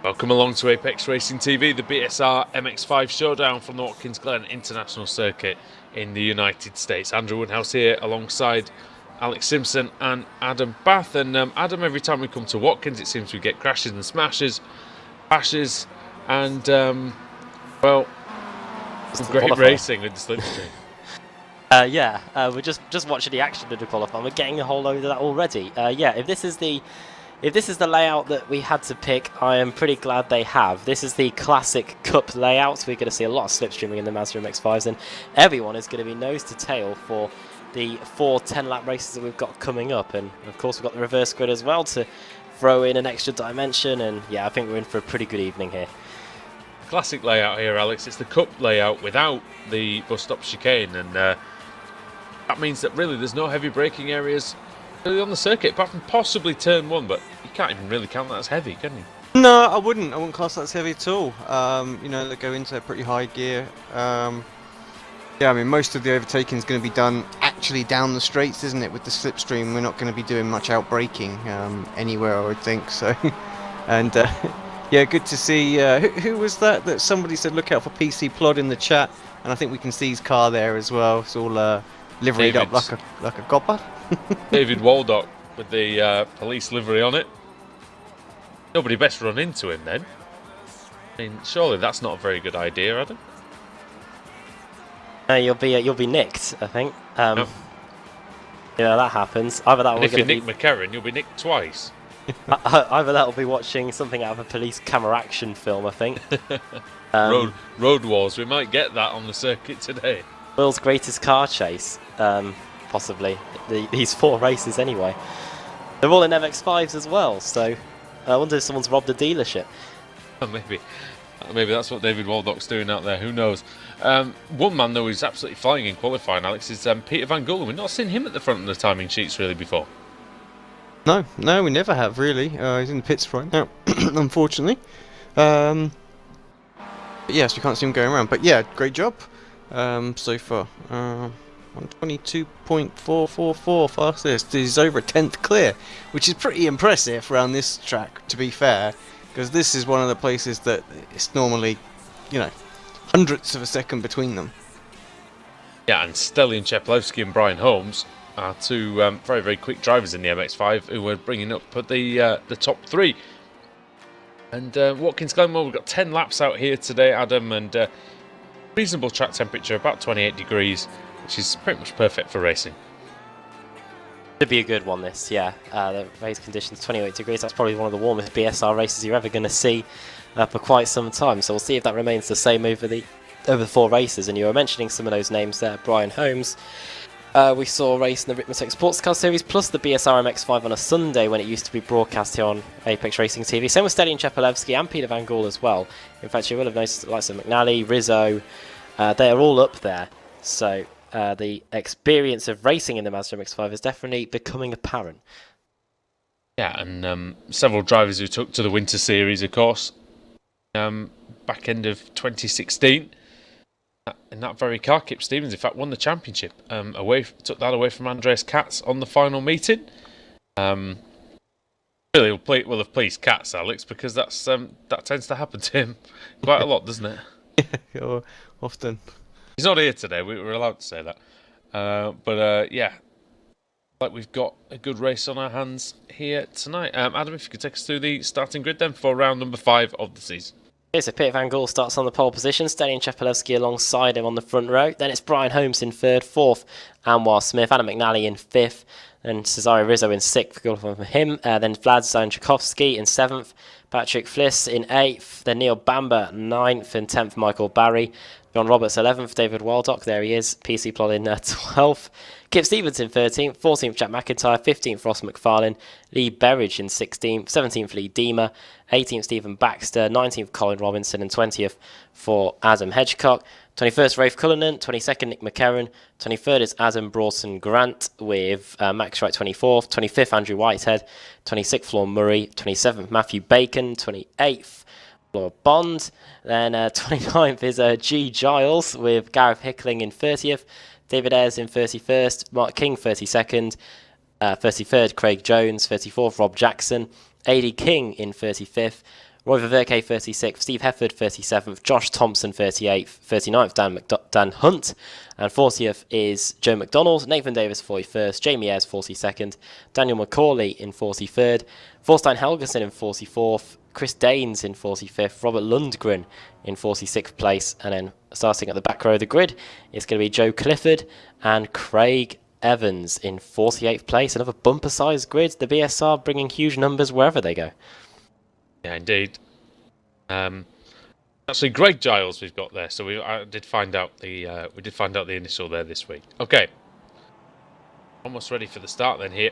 Welcome along to Apex Racing TV, the BSR MX5 Showdown from the Watkins Glen International Circuit in the United States. Andrew Woodhouse here alongside Alex Simpson and Adam Bath. And Adam, every time we come to Watkins, it seems we get crashes and smashes, bashes, and well, some great racing with the slipstream. We're just watching the action of the qualifying. We're getting a whole load of that already. If this is the layout that we had to pick, I am pretty glad they have. This is the classic Cup layout. We're going to see a lot of slipstreaming in the Mazda MX-5s, and everyone is going to be nose to tail for the 4 10-lap races that we've got coming up. And of course, we've got the reverse grid as well to throw in an extra dimension. And yeah, I think we're in for a pretty good evening here. Classic layout here, Alex. It's the Cup layout without the bus stop chicane, and that means that really there's no heavy braking areas really on the circuit, apart from possibly turn 1, but you can't even really count that as heavy, can you? No, I wouldn't class that as heavy at all. They go into a pretty high gear. I mean, most of the overtaking is going to be done actually down the straights, isn't it? With the slipstream, we're not going to be doing much out braking anywhere, I would think. So, and yeah, good to see. Who was that somebody said look out for PC Plod in the chat, and I think we can see his car there as well. It's all liveried up like a gopper. David Waldock with the police livery on it. Nobody best run into him then. I mean, surely that's not a very good idea, Adam. You'll be nicked, I think. No. Yeah, that happens. Either that, and if you nick McCarran, you'll be nicked twice. Either that, will be watching something out of a police camera action film, I think. Road Wars. We might get that on the circuit today. World's greatest car chase, possibly. These 4 races anyway. They're all in MX-5s as well, so I wonder if someone's robbed a dealership. Maybe that's what David Waldock's doing out there, who knows. One man though who's absolutely flying in qualifying, Alex, is Peter Van Gullen. We've not seen him at the front of the timing sheets really before. No, we never have really. He's in the pits right now, unfortunately. Yes, we can't see him going around, but yeah, great job so far. 122.444 fastest. He's over a 10th clear, which is pretty impressive around this track, to be fair, because this is one of the places that it's normally, hundredths of a second between them. Yeah, and Stelian Cheplewski and Brian Holmes are 2 very, very quick drivers in the MX-5 who are bringing up the top 3. And Watkins Glen, we've got 10 laps out here today, Adam, and reasonable track temperature, about 28 degrees, which is pretty much perfect for racing. Should be a good one, this, yeah. The race conditions, 28 degrees. That's probably one of the warmest BSR races you're ever going to see for quite some time. So we'll see if that remains the same over the 4 races. And you were mentioning some of those names there. Brian Holmes, we saw a race in the Ritmatech Sports Car Series, plus the BSR MX5 on a Sunday when it used to be broadcast here on Apex Racing TV. Same with Stelian Cheplewski and Peter Van Gogh as well. In fact, you will have noticed the likes of McNally, Rizzo, they are all up there. So the experience of racing in the Mazda MX-5 is definitely becoming apparent. Yeah, and several drivers who took to the Winter Series, of course, back end of 2016. In that very car, Kip Stevens, in fact, won the championship. Took that away from Andreas Katz on the final meeting. Really will have pleased Katz, Alex, because that tends to happen to him quite a lot, doesn't it? Yeah, often. He's not here today. We were allowed to say that, yeah, like we've got a good race on our hands here tonight. Adam, if you could take us through the starting grid then for round number 5 of the season. Okay, so Peter Van Gogh starts on the pole position, Stelian Cheplewski alongside him on the front row. Then it's Brian Holmes in 3rd, 4th, Anwar Smith, Adam McNally in 5th, and Cesare Rizzo in 6th, good for him. Then Vlad Zanchkovsky in 7th, Patrick Fliss in 8th, then Neil Bamber 9th, and 10th Michael Barry. John Roberts 11th, David Waldock, there he is, PC Plod in 12th, Kip Stevens in 13th, 14th Jack McIntyre, 15th Ross McFarlane, Lee Berridge in 16th, 17th Lee Deemer, 18th Stephen Baxter, 19th Colin Robinson, and 20th for Adam Hedgecock. 21st Rafe Cullinan, 22nd Nick McCarran, 23rd is Adam Broughton Grant with Max Wright 24th, 25th Andrew Whitehead, 26th Flaw Murray, 27th Matthew Bacon, 28th Laura Bond, then 29th is G Giles with Gareth Hickling in 30th, David Ayres in 31st, Mark King 32nd, 33rd Craig Jones, 34th Rob Jackson, AD King in 35th, Roy Ververke 36th, Steve Hefford 37th, Josh Thompson 38th, 39th Dan Hunt, and 40th is Joe McDonald, Nathan Davis 41st, Jamie Ayres 42nd, Daniel McCauley in 43rd, Thorstein Helgeson in 44th, Chris Danes in 45th, Robert Lundgren in 46th place, and then starting at the back row of the grid, it's going to be Joe Clifford and Craig Evans in 48th place. Another bumper-sized grid. The BSR bringing huge numbers wherever they go. Yeah, indeed. Actually, Greg Giles we've got there, so we did find out the initial there this week. Okay, almost ready for the start then here.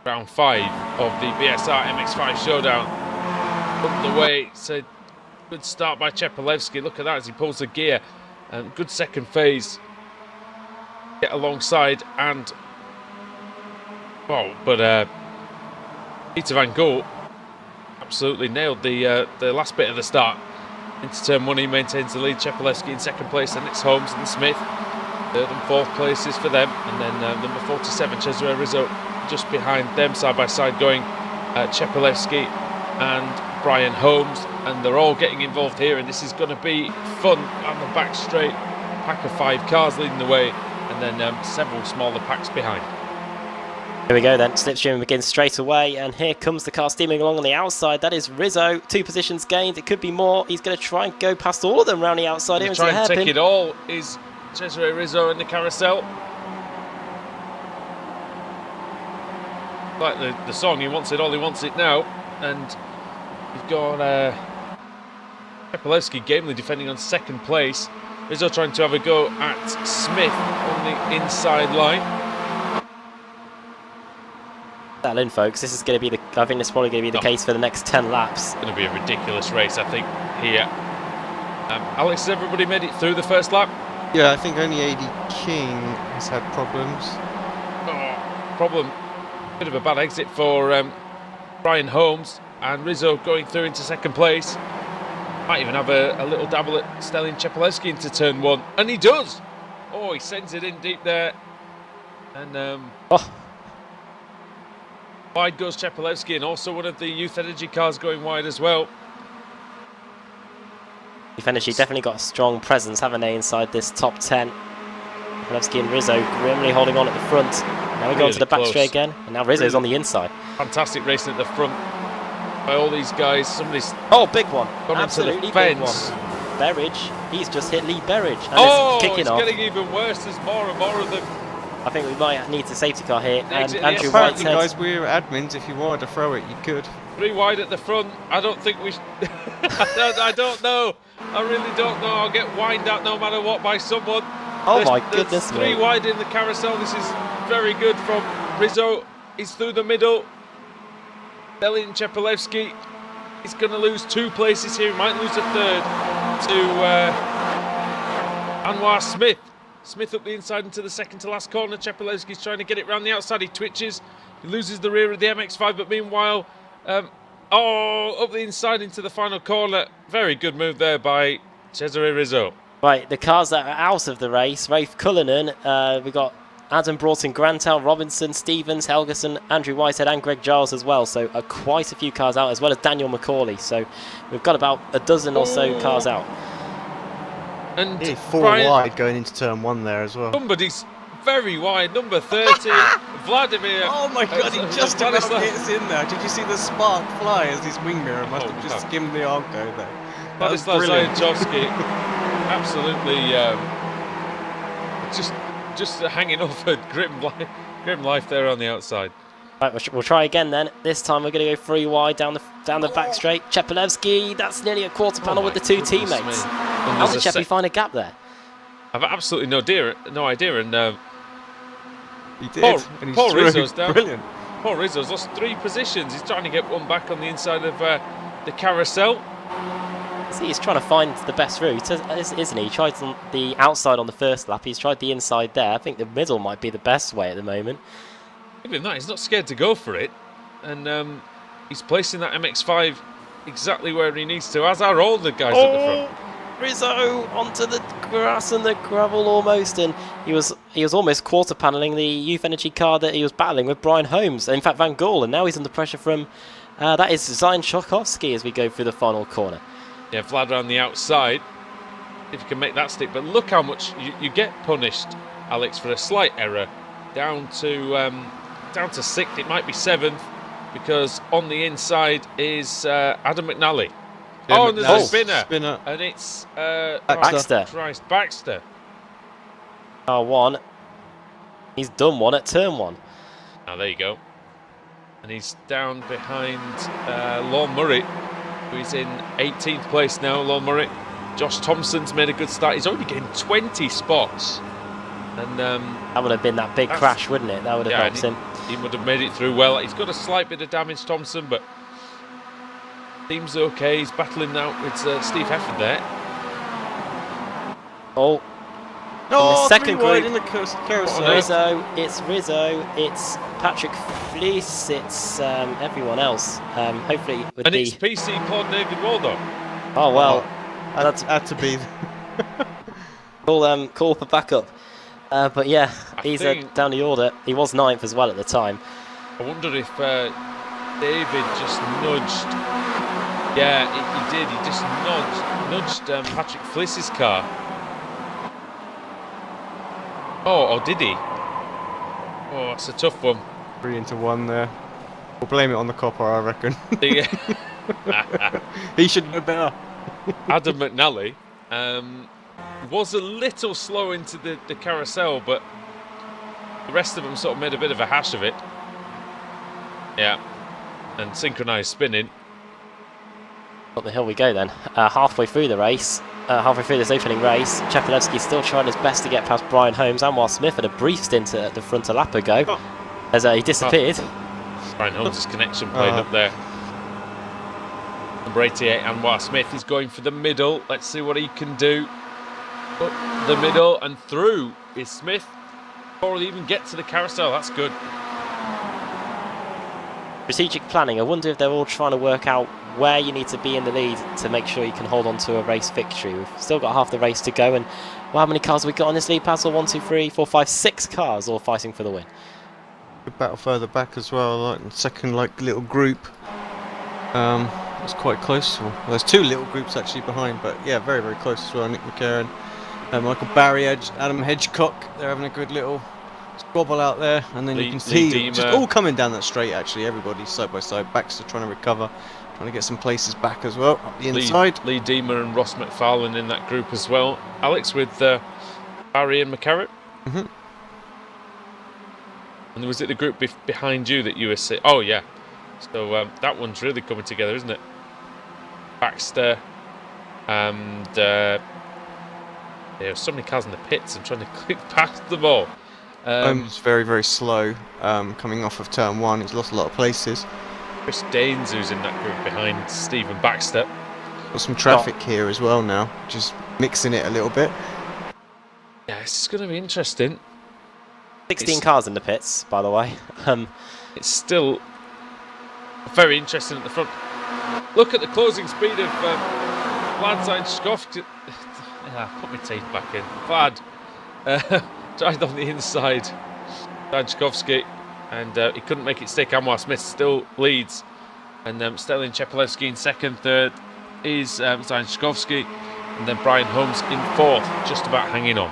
Round 5 of the BSR MX5 Showdown. Up the way, it's a good start by Chepelevsky. Look at that as he pulls the gear. Good second phase. Get alongside and Peter Van Gool absolutely nailed the last bit of the start. Into turn 1 he maintains the lead. Chepelevsky in second place, and it's Holmes and Smith third and fourth places for them, and then number 47 Cesare Rizzo just behind them side by side going Chepelevsky and Brian Holmes, and they're all getting involved here, and this is going to be fun on the back straight. Pack of 5 cars leading the way, and then several smaller packs behind. Here we go then, slipstream begins straight away, and here comes the car steaming along on the outside. That is Rizzo, 2 positions gained, it could be more. He's going to try and go past all of them around the outside here. Try and take it all is Cesare Rizzo in the carousel. Like the song, he wants it all, he wants it now. And you've got Chepelevsky gamely defending on second place. Rizzo trying to have a go at Smith on the inside line. Settle in, folks. This is going to be I think this is probably going to be the case for the next 10 laps. It's going to be a ridiculous race, I think, here. Alex, has everybody made it through the first lap? Yeah, I think only AD King has had problems. Problem. Bit of a bad exit for Brian Holmes, and Rizzo going through into second place. Might even have a little dabble at Stalin Chepelevsky into turn 1, and he does. Oh, he sends it in deep there, and wide goes Chepelevsky, and also one of the Youth Energy cars going wide as well. Youth Energy definitely got a strong presence, haven't they, inside this top 10. Chepelevsky and Rizzo grimly holding on at the front. Now we go to the back straight again, and now Rizzo's on the inside. Fantastic racing at the front by all these guys. Somebody's big one, gone absolutely into the fence. Big one. Berridge, he's just hit Lee Berridge, and it's kicking off. Getting even worse. There's more and more of them. I think we might need a safety car here. And Andrew Whitehead. Whitehead. Guys, we're admins. If you wanted to throw it, you could. 3 wide at the front. I don't think we. I don't know. I really don't know. I'll get whined at no matter what by someone. Oh my goodness me. 3 wide in the carousel. This is very good from Rizzo. He's through the middle. Belin Chepelevsky. He's going to lose 2 places here. He might lose a third to Anwar Smith. Smith up the inside into the second to last corner. Chepelevsky's trying to get it round the outside. He twitches. He loses the rear of the MX5, but meanwhile, up the inside into the final corner. Very good move there by Cesare Rizzo. Right, the cars that are out of the race. Rafe Cullinan, we got Adam Broughton, Grantel, Robinson, Stevens, Helgeson, Andrew Whitehead and Greg Giles as well. So quite a few cars out, as well as Daniel McCauley. So we've got about a dozen or so cars out. And 4 wide going into turn 1 there as well. Somebody's very wide, number 30, Vladimir. Oh my god, he just about gets in there. Did you see the spark fly as his wing mirror must have just skimmed the Argo there? Vladislav Zajanczowski, absolutely just hanging off a grim life there on the outside. Right, we'll try again then. This time we're going to go 3 wide down the back straight. Chepelevsky, that's nearly a quarter panel with the 2 teammates. How did Cheppy find a gap there? I've absolutely no idea. And he did. Paul Rizzo's down. Brilliant. Paul Rizzo's lost 3 positions. He's trying to get one back on the inside of the carousel. See, he's trying to find the best route, isn't he? He tried on the outside on the first lap. He's tried the inside there. I think the middle might be the best way at the moment. Even that, he's not scared to go for it. And he's placing that MX5 exactly where he needs to, as are all the guys at the front. Rizzo onto the grass and the gravel almost, and he was almost quarter paneling the Youth Energy car that he was battling with Brian Holmes. In fact, Van Gool, and now he's under pressure from That is Zayn Chokovsky as we go through the final corner. Yeah, Vlad around the outside. If you can make that stick, but look how much you get punished, Alex, for a slight error. Down to sixth. It might be seventh because on the inside is Adam McNally. Yeah, oh, and there's a spinner. and it's Baxter. Oh, Christ, Baxter. R1. He's done one at turn 1. Now there you go. And he's down behind Lorne Murray, who is in 18th place now. Lorne Murray. Josh Thompson's made a good start. He's already getting 20 spots. And that would have been that big crash, wouldn't it? That would have helped him. He would have made it through well. He's got a slight bit of damage, Thompson, but seems okay. He's battling now with Steve Hefford there. Oh. Oh, the second wide group. in the carousel. Rizzo, it's Patrick Fleece, it's everyone else. Hopefully with and it's PC Claude David Waldo. Oh well, that's had to be. Call for backup. But yeah, he's down the order. He was 9th as well at the time. I wonder if David just nudged. Yeah, he did. He just nudged Patrick Fleece's car. Oh, or did he? Oh, it's a tough one. 3 into 1 there. We'll blame it on the copper, I reckon. He should know better. Adam McNally was a little slow into the carousel, but the rest of them sort of made a bit of a hash of it. Yeah, and synchronised spinning. Up the hill we go then. Halfway through the race, halfway through this opening race, Chepelevsky still trying his best to get past Brian Holmes. Anwar Smith had a brief stint at the front a lap ago as he disappeared. Brian Holmes' connection played up there. Number 88, Anwar Smith, is going for the middle. Let's see what he can do. Up the middle and through is Smith. Before he even get to the carousel, that's good. Strategic planning. I wonder if they're all trying to work out where you need to be in the lead to make sure you can hold on to a race victory. We've still got half the race to go, and well, how many cars have we got on this lead paddle? 1, 2, 3, 4, 5, 6 cars all fighting for the win. Good battle further back as well, like the second little group. It's quite close. Well, there's 2 little groups actually behind, but yeah, very, very close as well. Nick McCarron, Michael Barry, Adam Hedgecock, they're having a good little squabble out there, and then you can see just all coming down that straight actually, everybody's side by side. Baxter trying to recover, trying to get some places back as well, up the inside. Lee Deemer and Ross McFarlane in that group as well. Alex with Barry and McCarron. Mm-hmm. And was it the group behind you that you were saying? Oh yeah, so that one's really coming together, isn't it? Baxter and there's so many cars in the pits and trying to click past them all. Holmes very, very slow coming off of turn 1. He's lost a lot of places. Chris Daines, who's in that group behind Stephen Baxter. Got some traffic here as well now, just mixing it a little bit. Yeah, this is going to be interesting. 16 cars in the pits, by the way. It's still very interesting at the front. Look at the closing speed of Vlad Zainchkovsky. Put my teeth back in. Vlad tried on the inside. Zainchkovsky, and he couldn't make it stick. Anwar Smith still leads. And Stelin Chepelevsky in second. Third is Zainchkovsky. And then Brian Holmes in 4th, just about hanging on.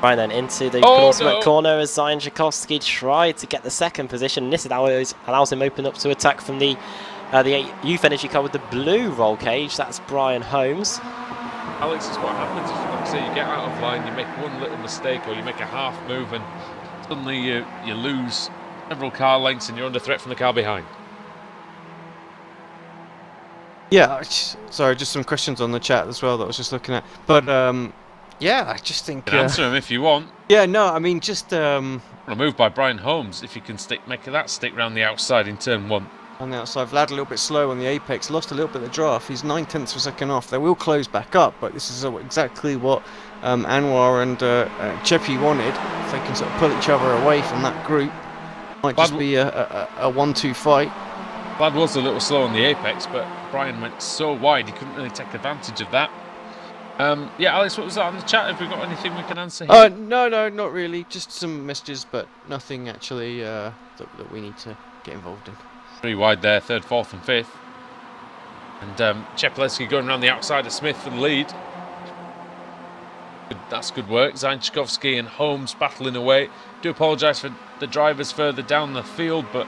Right then, into the penultimate corner as Zainchkovsky tried to get the second position. This allows him open up to attack from the Youth Energy car with the blue roll cage. That's Brian Holmes. Alex, is what happens if, like I say, you get out of line, you make one little mistake, or you make a half move, and suddenly you lose several car lengths, and you're under threat from the car behind. Yeah, sorry, just some questions on the chat as well that I was just looking at. But yeah, I just think. You can answer them if you want. Yeah, no, I mean just. A move by Brian Holmes, if you can make that stick round the outside in turn 1. On the outside, Vlad a little bit slow on the apex, lost a little bit of the draft. He's 9/10 of a second off. They will close back up, but this is exactly what Anwar and Cheppy wanted. If they can sort of pull each other away from that group, might just be a 1-2 fight. Vlad was a little slow on the apex, but Brian went so wide he couldn't really take advantage of that. Yeah, Alex, what was that on the chat? Have we got anything we can answer here? No, not really. Just some messages, but nothing actually that we need to get involved in. 3 wide there, 3rd, 4th and 5th. And Chepelevsky going around the outside of Smith for the lead. That's good work. Zainchkovsky and Holmes battling away. Do apologise for the drivers further down the field, but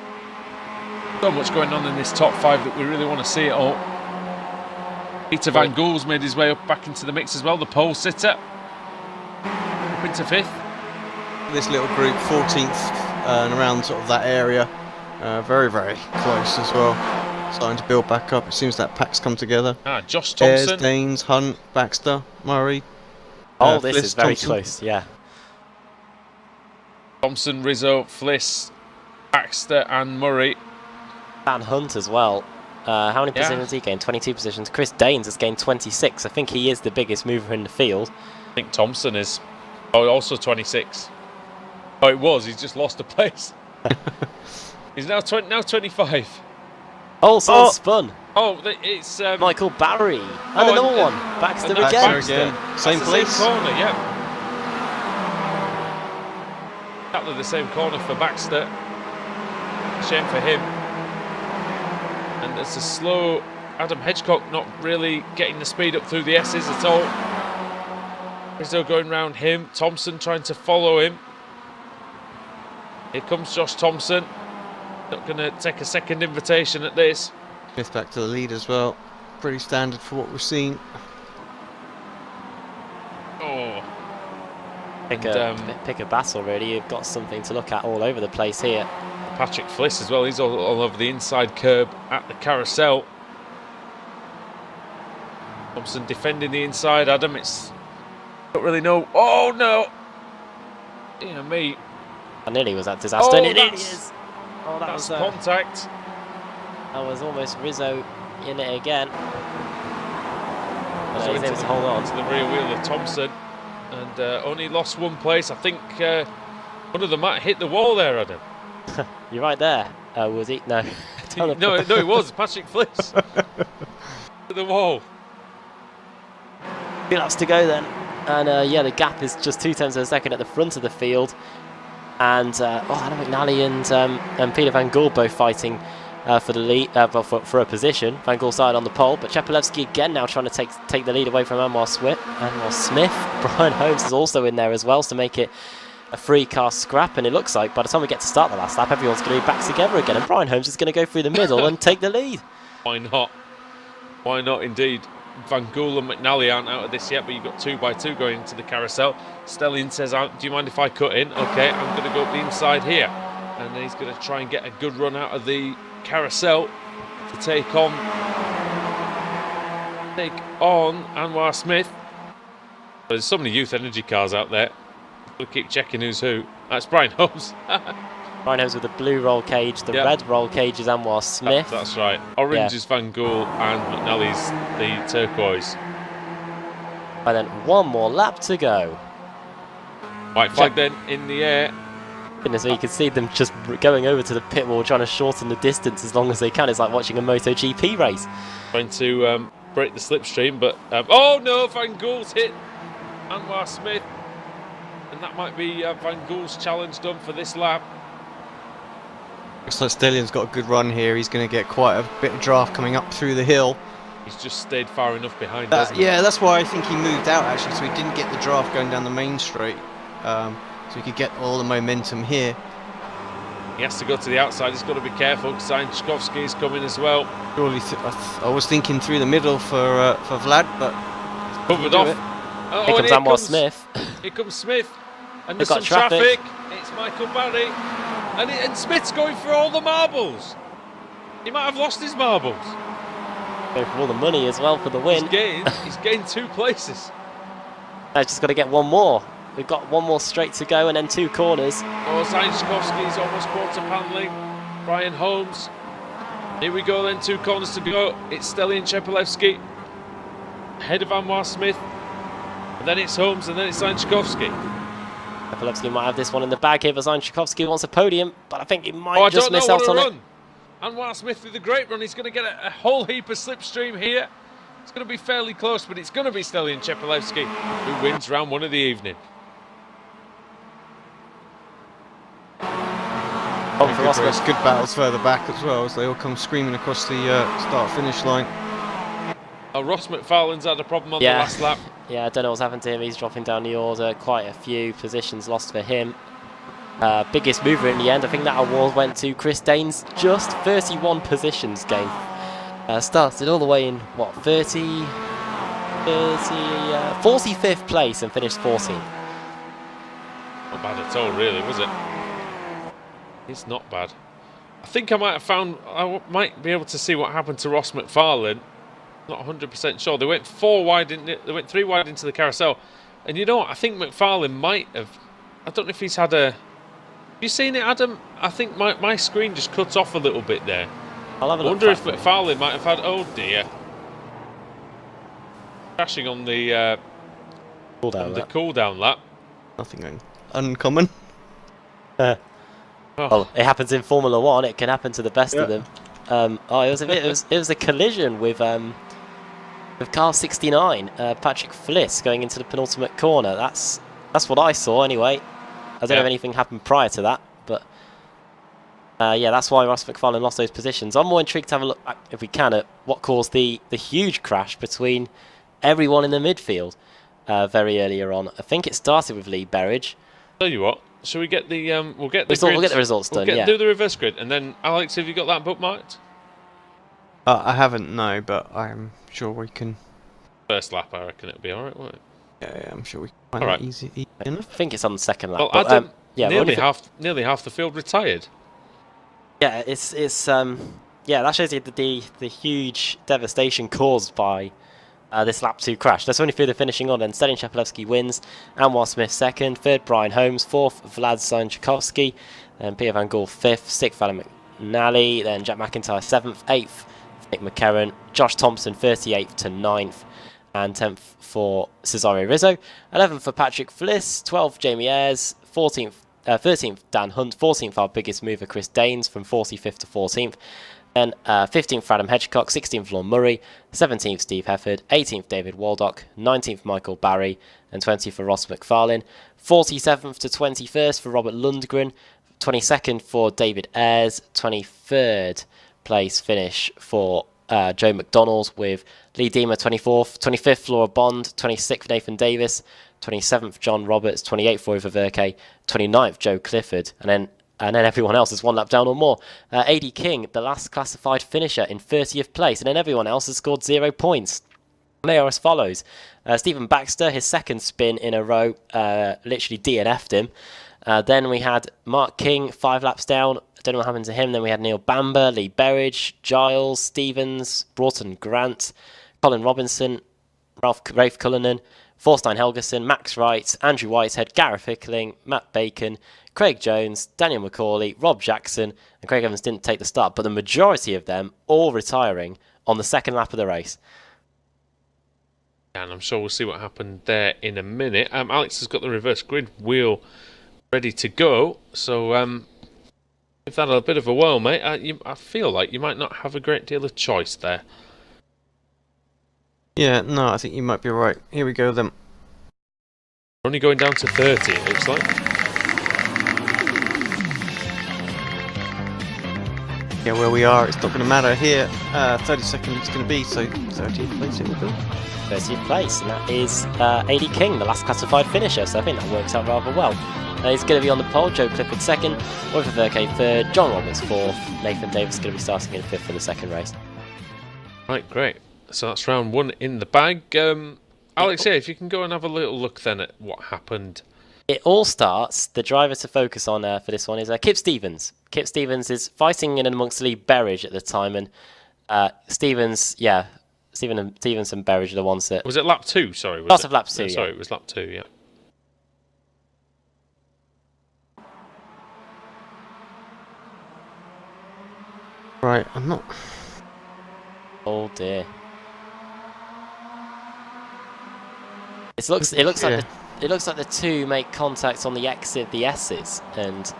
so much going on in this top 5 that we really want to see it all. Peter Van Gool's made his way up back into the mix as well, the pole sitter. Up into 5th. This little group, 14th and around sort of that area. Very, very close as well. Starting to build back up. It seems that pack's come together. Josh Thompson. Ayres, Daines, Hunt, Baxter, Murray. Oh, this Fliss, is very Thompson. close, yeah. Thompson, Rizzo, Fliss, Baxter and Murray. And Hunt as well. How many positions has he gained? 22 positions. Chris Daines has gained 26. I think he is the biggest mover in the field. I think Thompson is. Oh, also 26. Oh, it was. He's just lost a place. He's now 25. Oh, someone spun. Oh, it's Michael Barry. And another one. Baxter and again. Same That's place. the same corner, yeah. Exactly the same corner for Baxter. Shame for him. And it's a slow Adam Hedgecock, not really getting the speed up through the S's at all. Rizzo going round him. Thompson trying to follow him. Here comes Josh Thompson. Not going to take a second invitation at this. Smith back to the lead as well. Pretty standard for what we've seen. Oh. Pick a battle, really. You've got something to look at all over the place here. Patrick Fliss as well. He's all over the inside curb at the carousel. Thompson defending the inside. Adam, it's... Don't really know. Oh, no. Dear me. I nearly was that disaster. Oh, And it is. Oh, that That's was contact. that was almost Rizzo in it again. But So he's into able to hold on. to the rear wheel of Thompson. And only lost one place. I think one of them might hit the wall there, Adam. You're right there. Was he? No. No, it was Patrick Fliss. To the wall. 2 laps to go then. And yeah, the gap is just 0.2 of a second at the front of the field. And Adam McNally and Peter Van Gool both fighting for the lead, for a position. Van Gool started on the pole, but Chepelevsky again now trying to take the lead away from Anwar Smith. Brian Holmes is also in there as well to make it a free car scrap. And it looks like by the time we get to start the last lap, everyone's going to be back together again. And Brian Holmes is going to go through the middle and take the lead. Why not? Why not, indeed? Van Gool and McNally aren't out of this yet, but you've got 2x2 going into the carousel. Stellian says, do you mind if I cut in? Okay, I'm going to go up the inside here. And then he's going to try and get a good run out of the carousel to take on Anwar Smith. There's so many youth energy cars out there. We'll keep checking who's who. That's Brian Holmes. Brian Holmes with the blue roll cage. The red roll cage is Anwar Smith. That's right. Orange is Van Gool and McNally's the turquoise. And then one more lap to go. White flag then in the air. Goodness, so you can see them just going over to the pit wall, trying to shorten the distance as long as they can. It's like watching a MotoGP race. Trying to break the slipstream, but oh no, Van Gool's hit Anwar Smith. And that might be Van Gool's challenge done for this lap. Looks like Stellian's got a good run here. He's going to get quite a bit of draft coming up through the hill. He's just stayed far enough behind, hasn't he? Yeah, that's why I think he moved out actually, so he didn't get the draft going down the main straight. So he could get all the momentum here. He has to go to the outside. He's got to be careful because Zainchkovsky is coming as well. Surely, I was thinking through the middle for Vlad, but Covered off. Oh, Here comes Anwar Smith. Here comes Smith. And They've there's some got traffic. It's Michael Barry. And Smith's going for all the marbles. He might have lost his marbles. Go for all the money as well for the win. He's gained 2 places. I've just got to get one more. We've got one more straight to go and then 2 corners. Oh, Zainchkovsky's almost quarter paneling. Brian Holmes. Here we go then, 2 corners to go. It's Stellian Chepelevsky. Ahead of Anwar Smith. And then it's Holmes and then it's Zainchkovsky. Chepelevsky might have this one in the bag here, but Zainchkovsky wants a podium, but I think he might just miss out on it. Anwar Smith with a great run. He's going to get a whole heap of slipstream here. It's going to be fairly close, but it's going to be Stellian Chepelevsky who wins round 1 of the evening. On for Good Rosberg. race, good battles further back as well, as they all come screaming across the start-finish line. Oh, Ross McFarlane's had a problem on the last lap. Yeah, I don't know what's happened to him. He's dropping down the order. Quite a few positions lost for him. Biggest mover in the end. I think that award went to Chris Danes. Just 31 positions gained. Started all the way in, what, 45th place and finished 14th. Not bad at all, really, was it? It's not bad. I think I might be able to see what happened to Ross McFarlane. Not 100% sure. They went 3 wide into the carousel. And you know what? I think McFarlane might have... I don't know if he's had a... Have you seen it, Adam? I think my screen just cut off a little bit there. I'll have a look. I wonder if McFarlane might have had... Oh, dear. Crashing on the cool-down lap. Nothing uncommon. Well, it happens in Formula 1. It can happen to the best of them. It was a collision with car 69, Patrick Fliss, going into the penultimate corner. That's what I saw anyway. I don't know if anything happened prior to that, but yeah, that's why Ross McFarlane lost those positions. I'm more intrigued to have a look, if we can, at what caused the huge crash between everyone in the midfield very earlier on. I think it started with Lee Berridge. Tell you what, shall we get the we'll get the results done. Do the reverse grid, and then Alex, have you got that bookmarked? I haven't, no, but I'm sure we can. First lap, I reckon it'll be all right, won't it? Yeah, I'm sure we can find it easy enough. I think it's on the second lap. Well, but, Adam, yeah, nearly half the field retired. Yeah, it's yeah, that shows you the huge devastation caused by this lap 2 crash. That's only through the finishing order. Then Stalin Chapelevsky wins, Anwar Smith second, third Brian Holmes, fourth Vlad Zajankovsky, then Peter Van Gool fifth, sixth Adam McNally, then Jack McIntyre seventh, eighth Nick McCarron, Josh Thompson 38th to 9th, and 10th for Cesario Rizzo, 11th for Patrick Fliss, 12th Jamie Ayres, 13th Dan Hunt, 14th our biggest mover Chris Danes from 45th to 14th, then 15th for Adam Hedgecock, 16th Lorne Murray, 17th Steve Hefford, 18th David Waldock, 19th Michael Barry, and 20th for Ross McFarlane, 47th to 21st for Robert Lundgren, 22nd for David Ayres, 23rd place finish for Joe McDonald with Lee Deemer 24th, 25th Laura Bond, 26th Nathan Davis, 27th John Roberts, 28th Roy Ververke, 29th Joe Clifford, and then everyone else is one lap down or more. AD King, the last classified finisher, in 30th place, and then everyone else has scored 0 points. They are as follows. Stephen Baxter, his second spin in a row, literally DNF'd him. Then we had Mark King, 5 laps down. I don't know what happened to him. Then we had Neil Bamber, Lee Berridge, Giles, Stevens, Broughton Grant, Colin Robinson, Rafe Cullinan, Thorstein Helgeson, Max Wright, Andrew Whitehead, Gareth Hickling, Matt Bacon, Craig Jones, Daniel McCauley, Rob Jackson, and Craig Evans didn't take the start, but the majority of them all retiring on the second lap of the race. And I'm sure we'll see what happened there in a minute. Alex has got the reverse grid wheel ready to go, so give that a bit of a whirl, mate. I feel like you might not have a great deal of choice there. Yeah, no, I think you might be right. Here we go then. We're only going down to 30, it looks like. Yeah, where we are, it's not going to matter here. 32nd it's going to be, so 30th place it will go. 30th place, and that is AD King, the last classified finisher, so I think that works out rather well. He's going to be on the pole, Joe Clifford second, Roy Ververke third, John Roberts fourth, Nathan Davis is going to be starting in fifth for the second race. Right, great. So that's round 1 in the bag. Alex, yeah, if you can go and have a little look then at what happened. It all starts, the driver to focus on for this one is Kip Stevens. Kip Stevens is fighting in amongst Lee Berridge at the time, and Stevens and Berridge are the ones that... Was it lap 2, sorry? Start of lap 2, yeah. Sorry, it was lap 2, yeah. Right, I'm not... Oh dear. It looks like the two make contact on the exit of the S's, and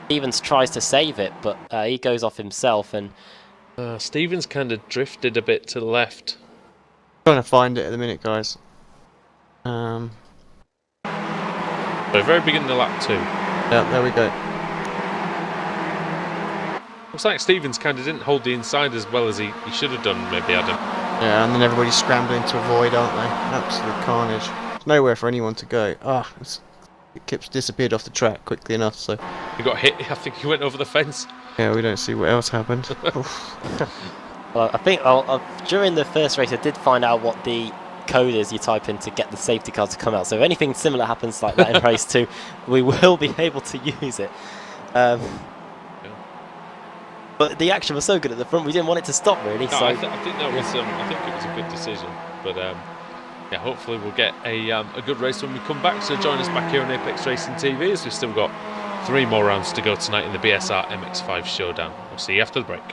Stevens tries to save it, but he goes off himself, and Stevens kind of drifted a bit to the left. Trying to find it at the minute, guys. So very beginning of lap 2. Yeah, there we go. Looks like Stevens kind of didn't hold the inside as well as he should have done, maybe, Adam. Yeah, and then everybody's scrambling to avoid, aren't they? Absolute carnage. There's nowhere for anyone to go. Kip's disappeared off the track quickly enough, so... He got hit, I think he went over the fence. Yeah, we don't see what else happened. Well, I think during the first race I did find out what the code is you type in to get the safety car to come out. So if anything similar happens like that in race 2, we will be able to use it. But the action was so good at the front, we didn't want it to stop really. No, so I think that was I think it was a good decision. But yeah, hopefully we'll get a good race when we come back. So join us back here on Apex Racing TV, as we've still got 3 more rounds to go tonight in the BSR MX5 Showdown. We'll see you after the break.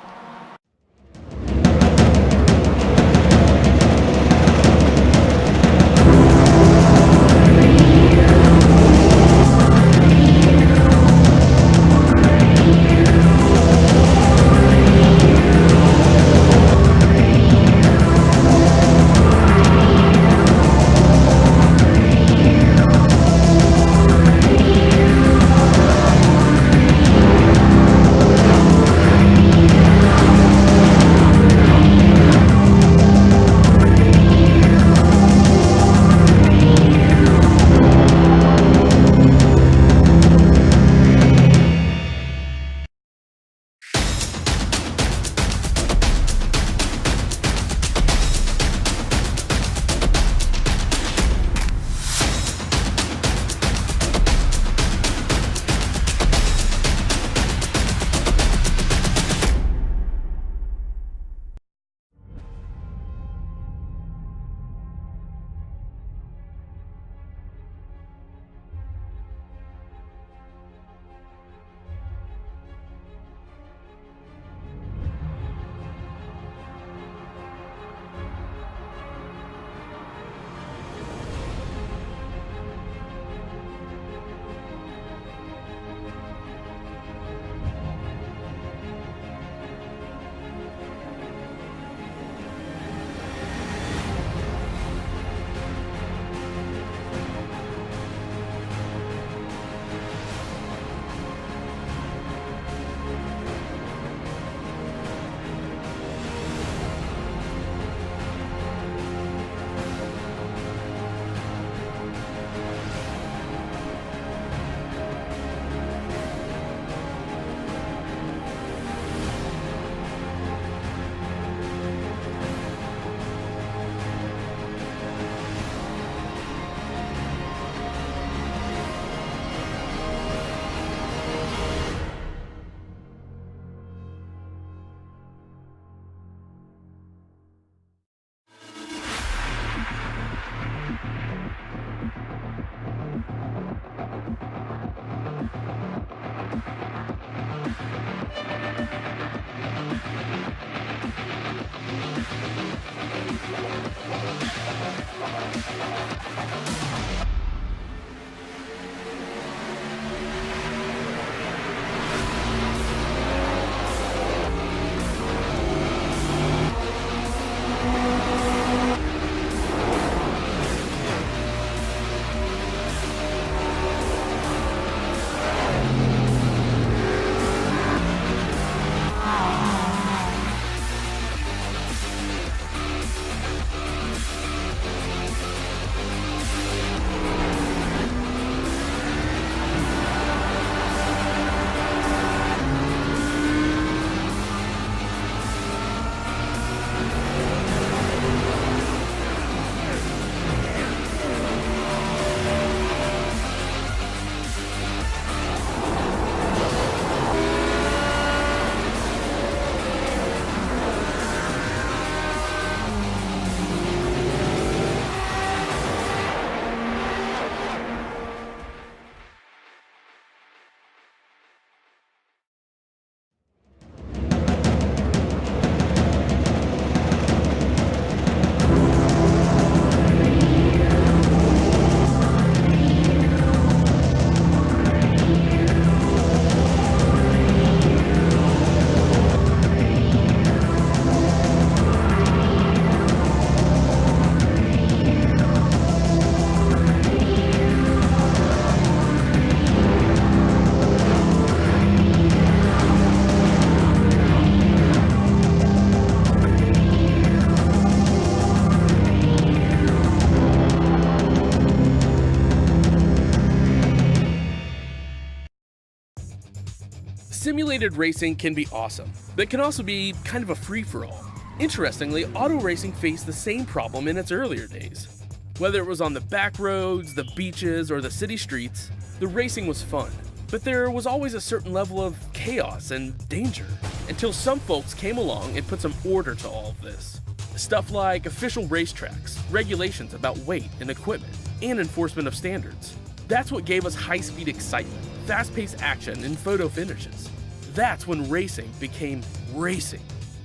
Simulated racing can be awesome, but it can also be kind of a free-for-all. Interestingly, auto racing faced the same problem in its earlier days. Whether it was on the back roads, the beaches, or the city streets, the racing was fun. But there was always a certain level of chaos and danger, until some folks came along and put some order to all of this. Stuff like official racetracks, regulations about weight and equipment, and enforcement of standards. That's what gave us high-speed excitement, fast-paced action, and photo finishes. That's when racing became racing.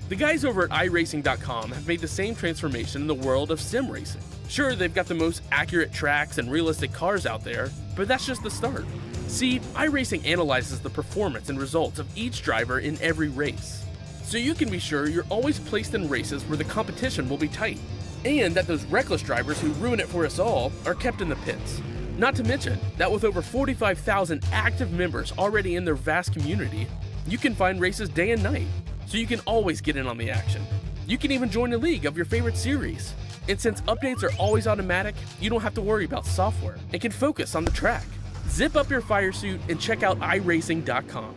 The guys over at iRacing.com have made the same transformation in the world of sim racing. Sure, they've got the most accurate tracks and realistic cars out there, but that's just the start. See, iRacing analyzes the performance and results of each driver in every race, so you can be sure you're always placed in races where the competition will be tight, and that those reckless drivers who ruin it for us all are kept in the pits. Not to mention that with over 45,000 active members already in their vast community, you can find races day and night, so you can always get in on the action. You can even join a league of your favorite series. And since updates are always automatic, you don't have to worry about software and can focus on the track. Zip up your fire suit and check out iRacing.com.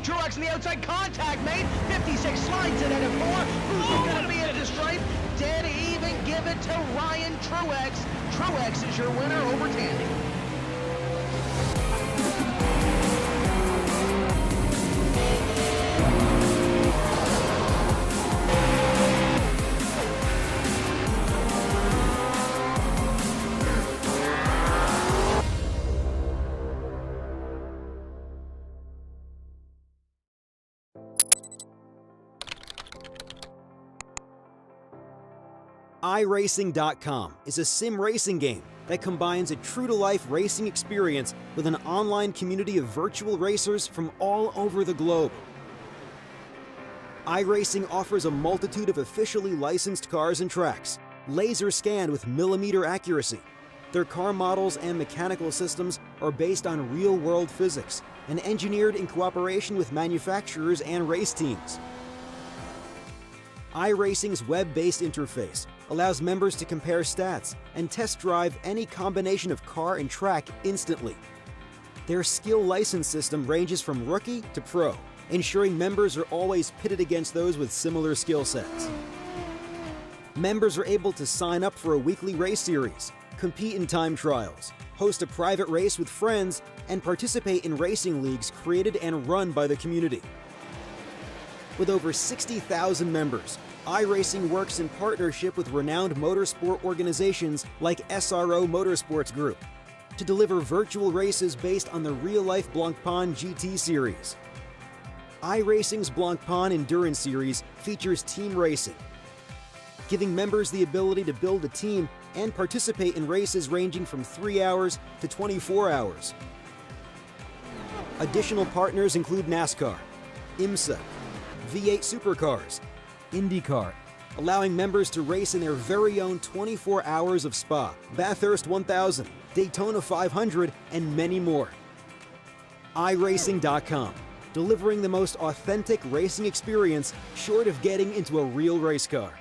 Truex in the outside, contact made. 56 slides it into 4. Who's going to be at the stripe? Dead even, give it to Ryan Truex. Truex is your winner over Tandy. iRacing.com is a sim racing game that combines a true-to-life racing experience with an online community of virtual racers from all over the globe. iRacing offers a multitude of officially licensed cars and tracks, laser scanned with millimeter accuracy. Their car models and mechanical systems are based on real-world physics and engineered in cooperation with manufacturers and race teams. iRacing's web-based interface allows members to compare stats and test drive any combination of car and track instantly. Their skill license system ranges from rookie to pro, ensuring members are always pitted against those with similar skill sets. Members are able to sign up for a weekly race series, compete in time trials, host a private race with friends, and participate in racing leagues created and run by the community. With over 60,000 members, iRacing works in partnership with renowned motorsport organizations like SRO Motorsports Group to deliver virtual races based on the real-life Blancpain GT series. iRacing's Blancpain Endurance Series features team racing, giving members the ability to build a team and participate in races ranging from 3 hours to 24 hours. Additional partners include NASCAR, IMSA, V8 Supercars, IndyCar, allowing members to race in their very own 24 hours of Spa, Bathurst 1000, Daytona 500, and many more. iRacing.com, delivering the most authentic racing experience short of getting into a real race car.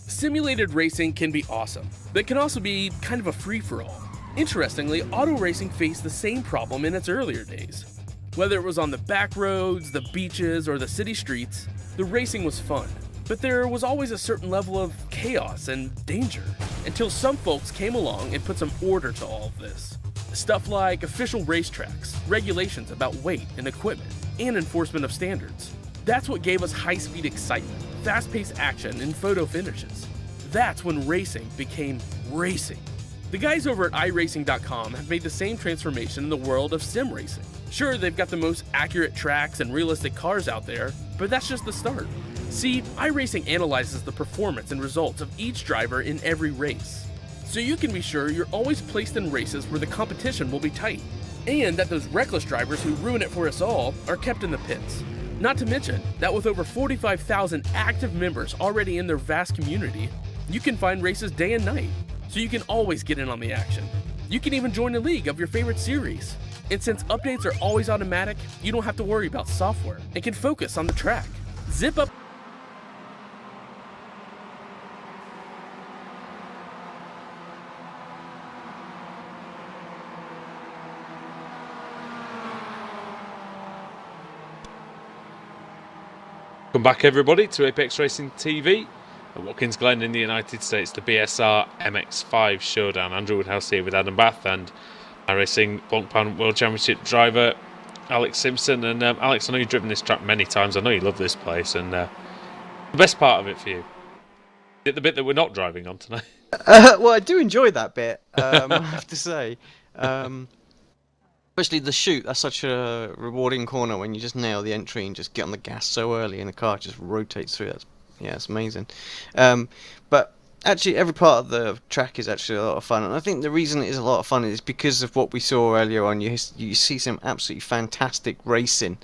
Simulated racing can be awesome, but it can also be kind of a free-for-all. Interestingly, auto racing faced the same problem in its earlier days. Whether it was on the back roads, the beaches, or the city streets, the racing was fun. But there was always a certain level of chaos and danger, until some folks came along and put some order to all of this. Stuff like official racetracks, regulations about weight and equipment, and enforcement of standards. That's what gave us high-speed excitement, fast-paced action, and photo finishes. That's when racing became racing. The guys over at iRacing.com have made the same transformation in the world of sim racing. Sure, they've got the most accurate tracks and realistic cars out there, but that's just the start. See, iRacing analyzes the performance and results of each driver in every race, so you can be sure you're always placed in races where the competition will be tight, and that those reckless drivers who ruin it for us all are kept in the pits. Not to mention that with over 45,000 active members already in their vast community, you can find races day and night, so you can always get in on the action. You can even join a league of your favorite series. And since updates are always automatic, you don't have to worry about software and can focus on the track. Zip up. Welcome back, everybody, to Apex Racing TV at Watkins Glen in the United States, the BSR MX5 Showdown. Andrew Woodhouse here with Adam Bath and iRacing Blancpain World Championship driver Alex Simpson. And Alex, I know you've driven this track many times. I know you love this place. And the best part of it for you, is it the bit that we're not driving on tonight? Well, I do enjoy that bit, I have to say. Especially the shoot, that's such a rewarding corner when you just nail the entry and just get on the gas so early and the car just rotates through. It's amazing. But actually every part of the track is actually a lot of fun, and I think the reason it is a lot of fun is because of what we saw earlier on. You see some absolutely fantastic racing.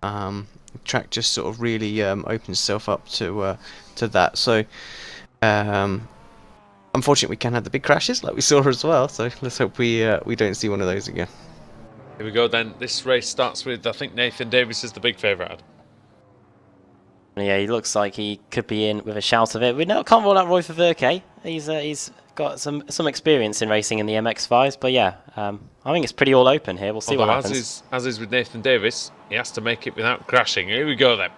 The track just sort of really opens itself up to that. So unfortunately we can have the big crashes like we saw as well, so let's hope we don't see one of those again. Here we go then. This race starts with, I think, Nathan Davis is the big favourite, Adam. Yeah, he looks like he could be in with a shout of it. We can't rule out Roy Verke. He's got some experience in racing in the MX5s, but yeah, I think it's pretty all open here. We'll see what happens. As is with Nathan Davis, he has to make it without crashing. Here we go then.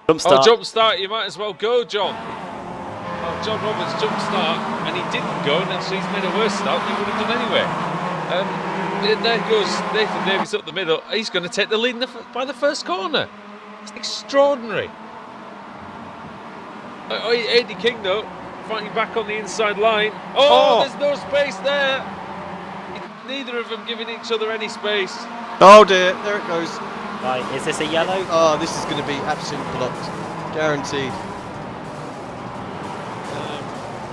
Jump start. Oh, jump start. You might as well go, John. Oh, John Roberts jump start, and he didn't go, and so he's made a worse start than he would have done anyway. There goes Nathan Davis up the middle. He's going to take the lead by the first corner. It's extraordinary. Eddie King, though, fighting back on the inside line. Oh, there's no space there. neither of them giving each other any space. Oh dear, there it goes. Right, is this a yellow? Oh, this is going to be absolutely blocked. Guaranteed.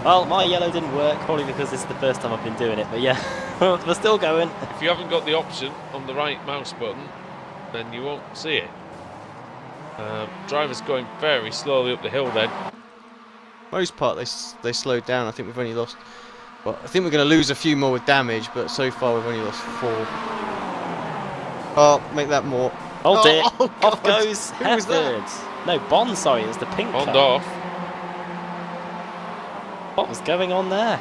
Well, my yellow didn't work, probably because this is the first time I've been doing it, but yeah, we're still going. If you haven't got the option on the right mouse button, then you won't see it. Driver's going very slowly up the hill then. Most part they slowed down. I think we've only lost. Well, I think we're going to lose a few more with damage, but so far we've only lost 4. Oh, make that more. Oh dear, oh, off God. goes Who was that? Hefford. No, Bond, sorry, it was the pink Bond car. off. What was going on there?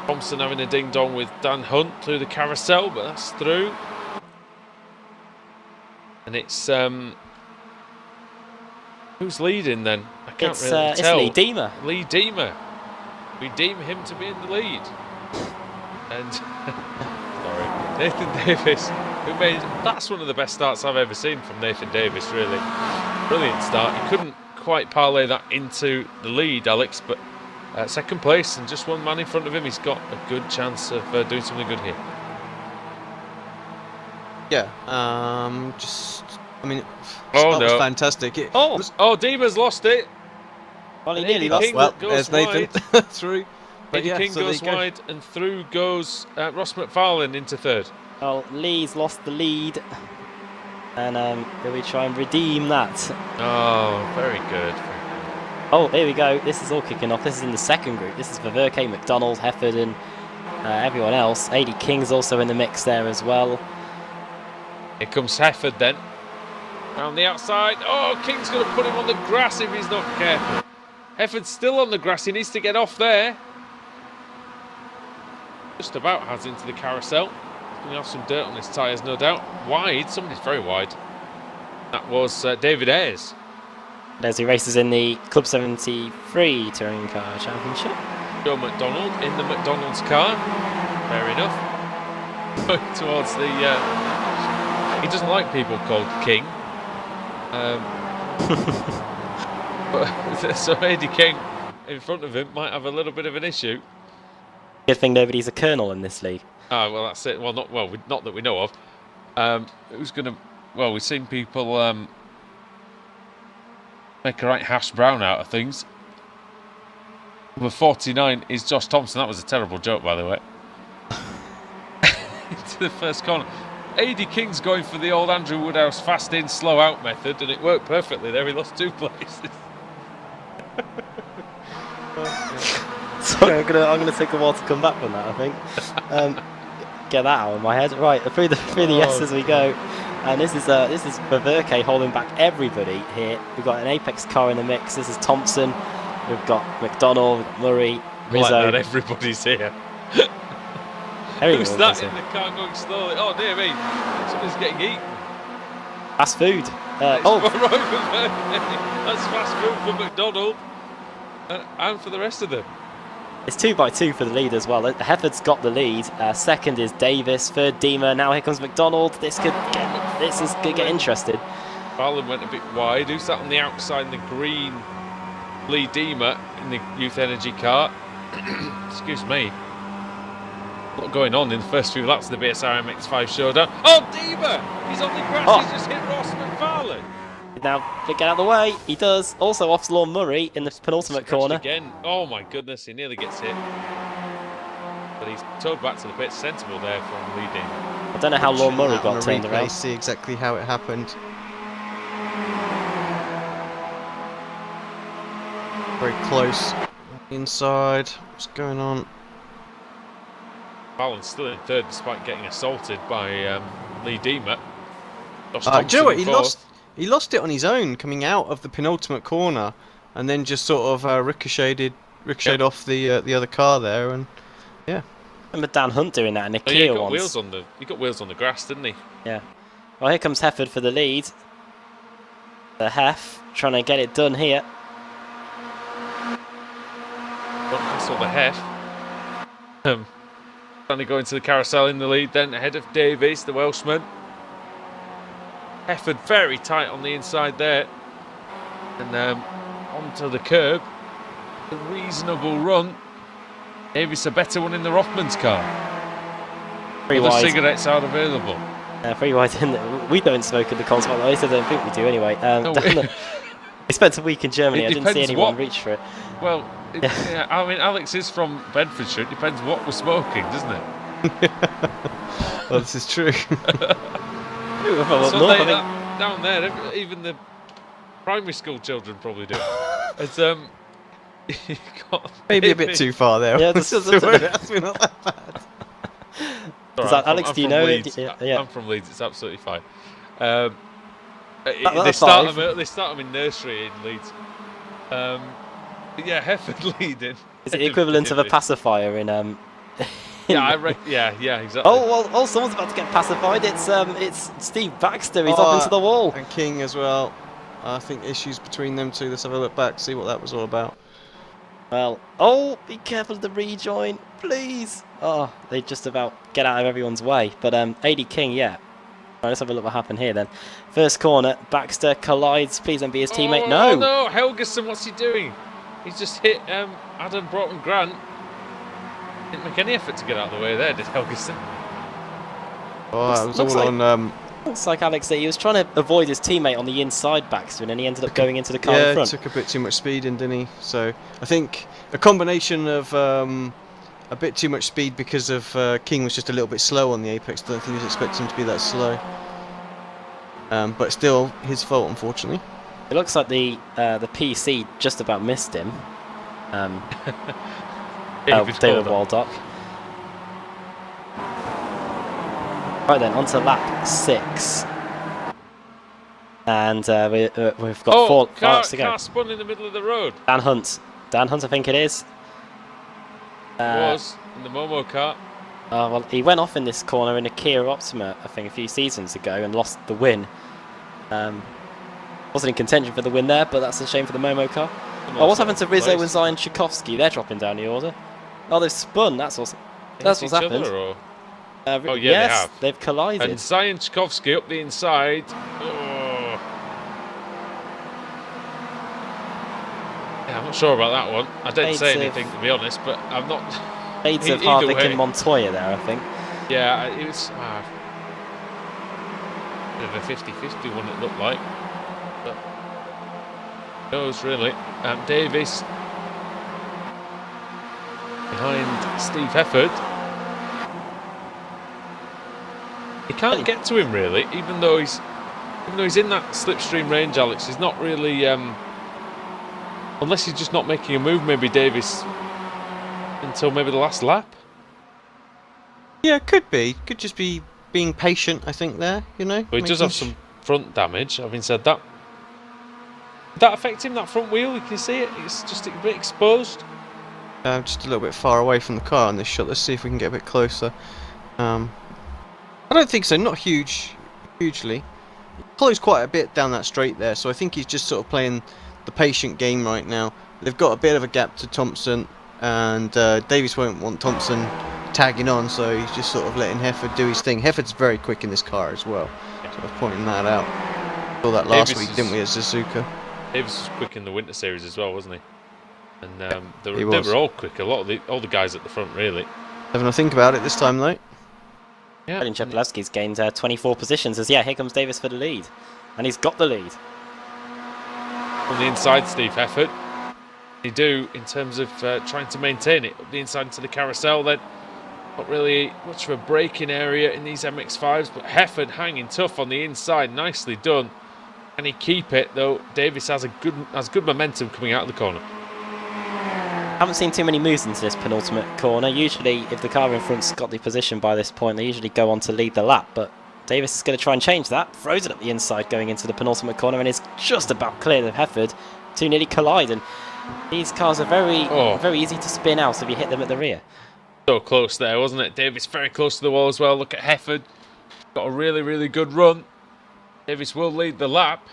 Thompson having a ding dong with Dan Hunt through the carousel, but that's through. And it's who's leading then? I can't really tell. It's Lee Deemer. Lee Deemer. We deem him to be in the lead. And sorry, Nathan Davis, who made that's one of the best starts I've ever seen from Nathan Davis. Really, brilliant start. He couldn't quite parlay that into the lead, Alex, but second place and just one man in front of him. He's got a good chance of doing something good here. Yeah. I mean, Oh, that was no. fantastic. It Oh, was, Oh, Deemer's lost it. well, he and nearly Eddie lost. King well, goes there's Nathan through. But Eddie yeah, King so there goes you go. wide, and through goes Ross McFarlane into third. Well, Lee's lost the lead. And will we try and redeem that? Oh, very good. Oh, here we go. This is all kicking off. This is in the second group. This is Verke, McDonald, Hefford, and everyone else. AD King's also in the mix there as well. Here comes Hefford then. Round the outside. Oh, King's going to put him on the grass if he's not careful. Hefford's still on the grass. He needs to get off there. Just about has into the carousel. He's going to have some dirt on his tyres, no doubt. Wide. Somebody's very wide. That was David Ayres. As he races in the Club 73 Touring Car Championship. Joe McDonald in the McDonald's car. Fair enough. Going towards the... he doesn't like people called King. But, so Eddie King in front of him might have a little bit of an issue. Good thing nobody's a colonel in this league. Ah, well, that's it. Well, not that we know of. Who's going to... Well, we've seen people make a right hash brown out of things. Number 49 is Josh Thompson. That was a terrible joke, by the way. Into the first corner. AD King's going for the old Andrew Woodhouse fast in, slow out method, and it worked perfectly there. He lost 2 places. Sorry, I'm gonna take a while to come back from that. I think. Get that out of my head. Right, through the yeses we go. And this is Verke holding back everybody here. We've got an Apex car in the mix. This is Thompson. We've got McDonald, we've got Murray, Rizzo. Like that, everybody's here. Who's that in the car going slowly? Oh dear me, somebody's getting eaten. Fast food. That's fast food for McDonald and for the rest of them. It's 2x2 for the lead as well. Hefford's got the lead. Second is Davis. Third, Deemer. Now here comes McDonald. This is going to get interested. Farland went a bit wide. Who's that on the outside in the green? Lee Deemer in the Youth Energy car. Excuse me. A lot going on in the first few laps of the BSR MX5 Showdown. Oh, Deemer! He's on the grass. Oh. He's just hit Ross McFarlane. Now, get out of the way. He does. Also off Lawn Murray in the penultimate Crashed corner. again. Oh my goodness, he nearly gets hit. But he's towed back to the pit. Sensible there from Lee Deemer. I don't know how Lawn Murray On got a turned replay, around. See exactly how it happened. Very close. Inside. What's going on? Farland's still in third despite getting assaulted by Lee Deemer. Do you know what? He lost it on his own coming out of the penultimate corner, and then just sort of ricocheted off the other car there, and yeah. Remember Dan Hunt doing that in the Oh, yeah, Kia he got once. he got wheels on the grass, didn't he? Yeah. Well, here comes Hefford for the lead. The Heff trying to get it done here. Don't hassle the Hef. Trying to go into the carousel in the lead then ahead of Davies, the Welshman. Hefford very tight on the inside there. And onto the curb. A reasonable run. Davies a better one in the Rothmans car. Free Other wide. cigarettes are available. Free wide in we don't smoke in the console, at least I don't think we do anyway. No, We spent a week in Germany. It I didn't see depends anyone what- reach for it. Well, yeah, I mean, Alex is from Bedfordshire. It depends what we're smoking, doesn't it? Well, this is true. So North, I think. down there, even the primary school children probably do. It's you got Maybe a bit too far there. Yeah, That's that's not that bad. Does that- Alex, do you know it? Leeds. Yeah. I'm from Leeds. It's absolutely fine. They that's start five. them in nursery in Leeds. But yeah, Hefford leading. Is it the equivalent of a pacifier in Yeah, yeah, exactly. Oh, someone's about to get pacified. It's Steve Baxter. He's off into the wall. And King as well. I think issues between them two. Let's have a look back, see what that was all about. Well, be careful of the rejoin, please. Oh, they just about get out of everyone's way. But AD King, yeah. Right, let's have a look what happened here then. First corner, Baxter collides. Please don't be his teammate. Oh no, Helgeson, what's he doing? He's just hit Adam Broughton Grant. Didn't make any effort to get out of the way there, did Helgeson? Oh, it was looks all like- on. Looks like Alex that he was trying to avoid his teammate on the inside Baxter, and then he ended up going into the car in Yeah, front. took a bit too much speed in, didn't he? So I think a combination of a bit too much speed because of King was just a little bit slow on the apex. I don't think he was expecting him to be that slow. But still, his fault, unfortunately. It looks like the PC just about missed him. David Waldock. Right then, on to lap 6. And we've got 4 laps to go. Car spun in the middle of the road. Dan Hunt, I think it is. Was in the Momo car. Well, he went off in this corner in a Kia Optima, I think, a few seasons ago and lost the win. Wasn't in contention for the win there, but that's a shame for the Momo car. What's happened to Rizzo and Zion Tchaikovsky? They're dropping down the order. Oh, they've spun. That's what's happened. Oh, yeah, yes, they have. They've collided. And Zion Tchaikovsky up the inside. Oh. Yeah, I'm not sure about that one. I didn't say anything, to be honest, but I'm not... Shades of either Harvick way. and Montoya there, I think. Yeah, it was... bit of a 50-50 one, it looked like. But knows, really. Davis behind Steve Hefford. He can't get to him, really, even though he's in that slipstream range, Alex. He's not really... unless he's just not making a move, maybe Davis, until maybe the last lap. Yeah, could be. Could just be being patient, I think, there, you know? But he does have some front damage, having said that. Did that affect him, that front wheel? You can see it. It's just a bit exposed. Just a little bit far away from the car on this shot. Let's see if we can get a bit closer. I don't think so. Not hugely. Closed quite a bit down that straight there, so I think he's just sort of playing the patient game right now. They've got a bit of a gap to Thompson, and Davis won't want Thompson tagging on, so he's just sort of letting Hefford do his thing. Hefford's very quick in this car as well, so I was pointing that out. Saw that last week, didn't we, at Suzuka? Davis was quick in the Winter Series as well, wasn't he? And they He were all quick. A lot of all the guys at the front, really. Having a think about it this time, though. Yeah. And Chepelevsky's gained 24 positions as, here comes Davis for the lead. And he's got the lead. On the inside, Steve Hefford. They do, in terms of trying to maintain it. Up the inside to the carousel, then. Not really much of a braking area in these MX-5s, but Hefford hanging tough on the inside. Nicely done. Can he keep it, though? Davis has good momentum coming out of the corner. Haven't seen too many moves into this penultimate corner. Usually, if the car in front's got the position by this point, they usually go on to lead the lap. But Davis is going to try and change that. Throws it up the inside going into the penultimate corner and is just about clear of Hefford. Two nearly collide. And these cars are very easy to spin out if you hit them at the rear. So close there, wasn't it? Davis very close to the wall as well. Look at Hefford. Got a really, really good run. Davis will lead the lap.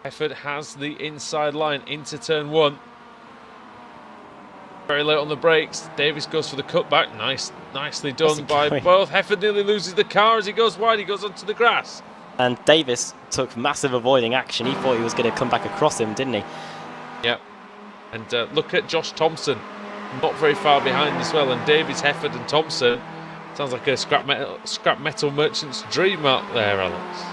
Hefford has the inside line into turn 1. Very late on the brakes. Davis goes for the cutback. Nicely done by both. Hefford nearly loses the car as he goes wide. He goes onto the grass. And Davis took massive avoiding action. He thought he was going to come back across him, didn't he? Yep. And look at Josh Thompson. not very far behind as well. And Davies, Hefford and Thompson, sounds like a scrap metal merchant's dream out there, Alex.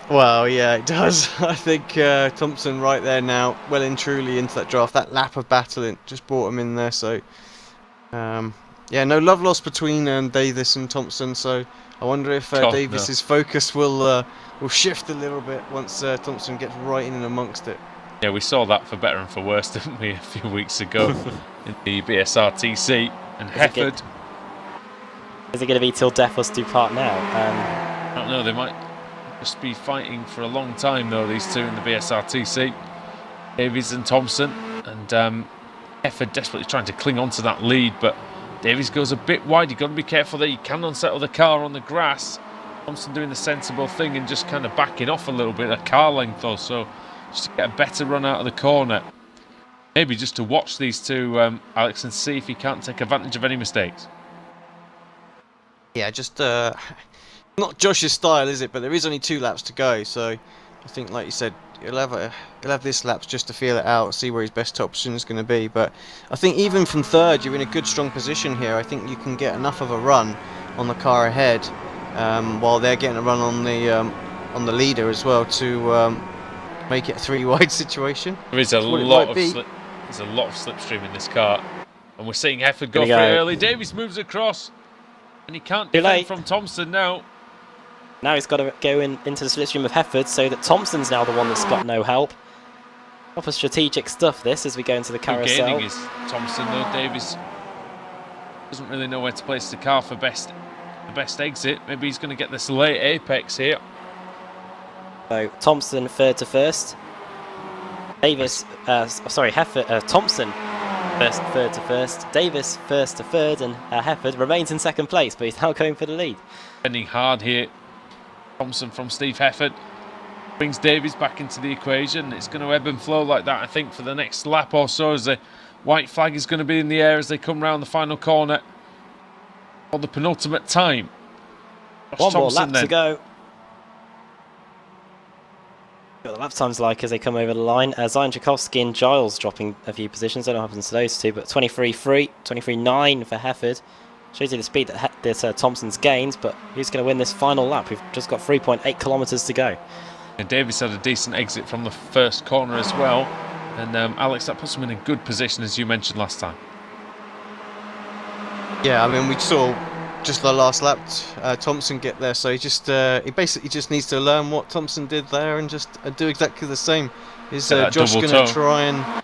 Well, yeah, it does. I think Thompson right there now, well and truly into that draft. That lap of battle just brought him in there. So, yeah, no love lost between Davis and Thompson. So I wonder if Davis's focus will shift a little bit once Thompson gets right in and amongst it. Yeah, we saw that for better and for worse, didn't we, a few weeks ago in the BSR TC. And Hefford. Is it going to be till death us do part now? I don't know, they might just be fighting for a long time though, these two in the BSR TC. Davies and Thompson, and Hefford desperately trying to cling on to that lead, but Davies goes a bit wide. You've got to be careful there, you can unsettle the car on the grass. Thompson doing the sensible thing and just kind of backing off a little bit, a car length or so, just to get a better run out of the corner. Maybe just to watch these two, Alex, and see if he can't take advantage of any mistakes. Yeah, just not Josh's style, is it? But there is only 2 laps to go, so I think, like you said, he'll have this lap just to feel it out, see where his best top position is going to be. But I think even from third, you're in a good, strong position here. I think you can get enough of a run on the car ahead, while they're getting a run on the leader as well to make it a 3-wide situation. There is a lot of slipstream in this car, and we're seeing Hefford go for it early. Davies moves across, and he can't defend from Thompson now. Now he's got to go into the slipstream of Hefford, so that Thompson's now the one that's got no help. Proper strategic stuff this as we go into the carousel. Gaining is Thompson though. Davies doesn't really know where to place the car for the best exit. Maybe he's going to get this late apex here. So Thompson third to first. Davis, Hefford, Thompson third to first. Davis first to third, and Hefford remains in second place, but he's now going for the lead. Defending hard here. Thompson from Steve Hefford brings Davies back into the equation. It's going to ebb and flow like that, I think, for the next lap or so, as the white flag is going to be in the air as they come round the final corner for the penultimate time. One more lap to go. What the lap time's like as they come over the line. Zion Tchaikovsky and Giles dropping a few positions. I don't know what happens to those two, but 23.3, 23.9 for Hefford. Shows you the speed that Thompson's gained, but who's going to win this final lap? We've just got 3.8 kilometres to go. And Davis had a decent exit from the first corner as well. And Alex, that puts him in a good position, as you mentioned last time. Yeah, I mean, we saw just the last lap Thompson get there, so he basically just needs to learn what Thompson did there and just do exactly the same. Is Josh going to try and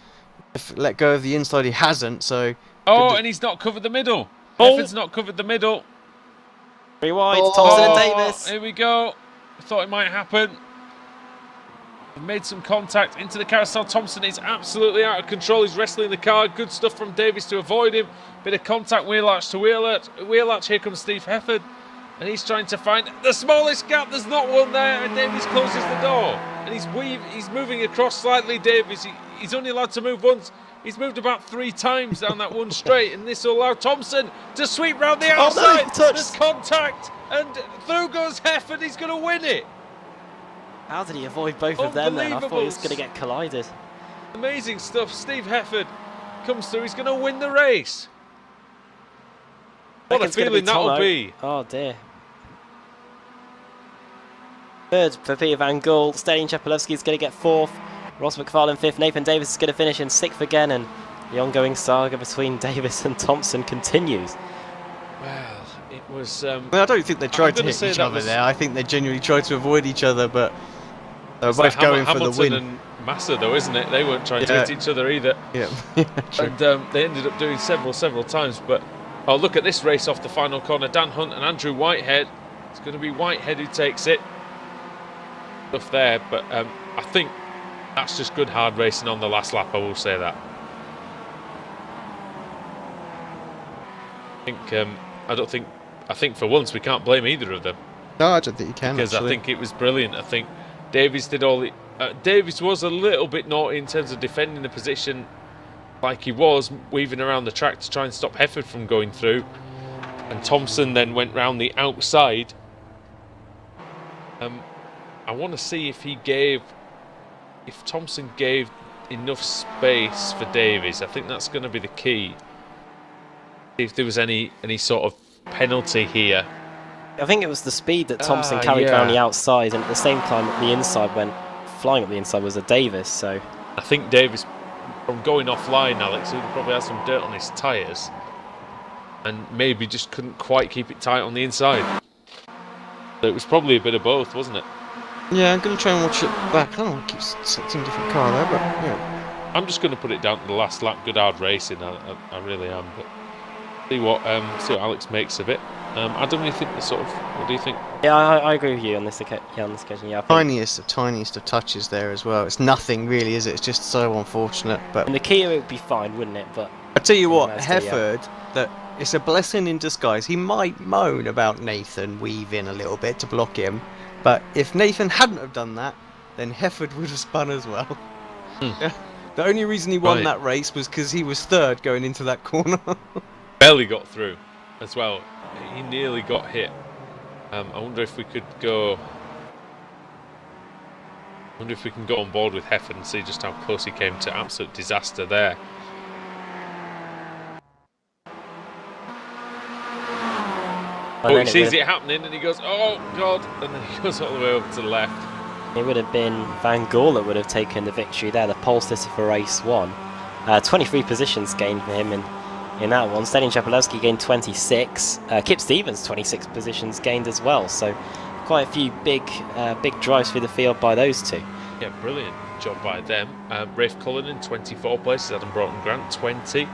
let go of the inside? He hasn't, so... Oh, and he's not covered the middle. Hefford's not covered the middle. 3 wide, Thompson and Davis. Here we go. I thought it might happen. They've made some contact into the carousel. Thompson is absolutely out of control. He's wrestling the car. Good stuff from Davis to avoid him. Bit of contact, wheel arch to wheel arch. Here comes Steve Hefford. And he's trying to find the smallest gap. There's not one there. And Davis closes the door. And he's moving across slightly, Davis. He's only allowed to move once. He's moved about 3 times down that one straight, and this will allow Thompson to sweep round the outside. Oh, no, there's contact, and through goes Hefford. He's going to win it. How did he avoid both of them then? I thought he was going to get collided. Amazing stuff. Steve Hefford comes through. He's going to win the race. What a feeling that'll be. Oh dear. Third for Peter Van Gool. Stadion Chepelewski is going to get 4th. Ross McFarlane 5th. Nathan Davis is going to finish in 6th again, and the ongoing saga between Davis and Thompson continues. Well, it was... I don't think they tried to hit each other there. I think they genuinely tried to avoid each other, but they were both going for the win. And Massa, though, isn't it? They weren't trying to hit each other either. Yeah. And they ended up doing several times. But oh, look at this race off the final corner. Dan Hunt and Andrew Whitehead. It's going to be Whitehead who takes it. Stuff there, but I think that's just good hard racing on the last lap. I will say that. I think for once we can't blame either of them. No, I don't think you can. Because actually. I think it was brilliant. I think Davies did all the. Davies was a little bit naughty in terms of defending the position, like he was weaving around the track to try and stop Hefford from going through. And Thompson then went round the outside. I want to see if Thompson gave enough space for Davies. I think that's going to be the key. If there was any sort of penalty here. I think it was the speed that Thompson carried around the outside, and at the same time the inside went flying up the inside was a Davis. So I think Davis, from going offline, Alex, he probably had some dirt on his tyres, and maybe just couldn't quite keep it tight on the inside. So it was probably a bit of both, wasn't it? Yeah, I'm going to try and watch it back. I don't know, I keep selecting a different car there, but yeah. I'm just going to put it down to the last lap. Good hard racing, I really am. But see what Alex makes of it. Adam, you think what do you think? Yeah, I agree with you on this occasion. Yeah, Tiniest of touches there as well. It's nothing really, is it? It's just so unfortunate. But in the Kia it would be fine, wouldn't it? But I tell you what, Hefford, that it's a blessing in disguise. He might moan about Nathan weaving a little bit to block him, but if Nathan hadn't have done that, then Hefford would have spun as well. Yeah. The only reason he won that race was because he was third going into that corner. Barely got through as well. He nearly got hit. I wonder if we could go. I wonder if we can go on board with Hefford and see just how close he came to absolute disaster there. Oh, he sees it happening and he goes, "Oh God!" and then he goes all the way over to the left. It would have been Van Gool that would have taken the victory there, the pole sitter for race 1. 23 positions gained for him in that one. Stanislav Chapelewski gained 26. Kip Stevens 26 positions gained as well. So quite a few big drives through the field by those two. Yeah, brilliant job by them. Rafe Cullinan 24 places. Adam Broughton Grant 20.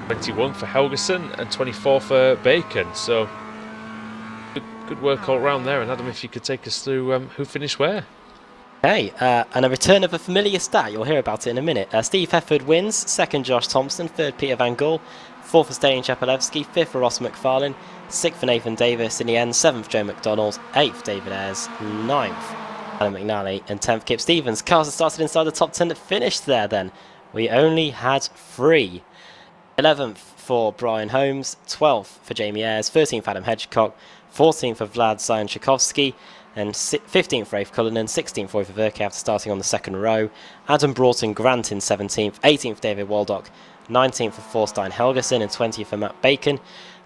21 for Helgeson and 24 for Bacon. So good work all round there. And Adam, if you could take us through who finished where. Okay, and a return of a familiar stat. You'll hear about it in a minute. Steve Hefford wins. Second, Josh Thompson. Third, Peter Van Gool. Fourth for Stanislav Chapelewski. Fifth for Ross McFarlane. Sixth for Nathan Davis in the end. Seventh, Joe McDonald. Eighth, David Ayres. Ninth, Alan McNally. And 10th, Kip Stevens. Cars that started inside the top 10 that finished there then. We only had 3. 11th for Brian Holmes. 12th for Jamie Ayres. 13th, Adam Hedgecock. 14th for Vlad Zajanczykovski. And 15th for Rafe Cullinan, 16th for Roy Verke after starting on the second row. Adam Broughton Grant in 17th, 18th David Waldock, 19th for Thorstein Helgeson, and 20th for Matt Bacon.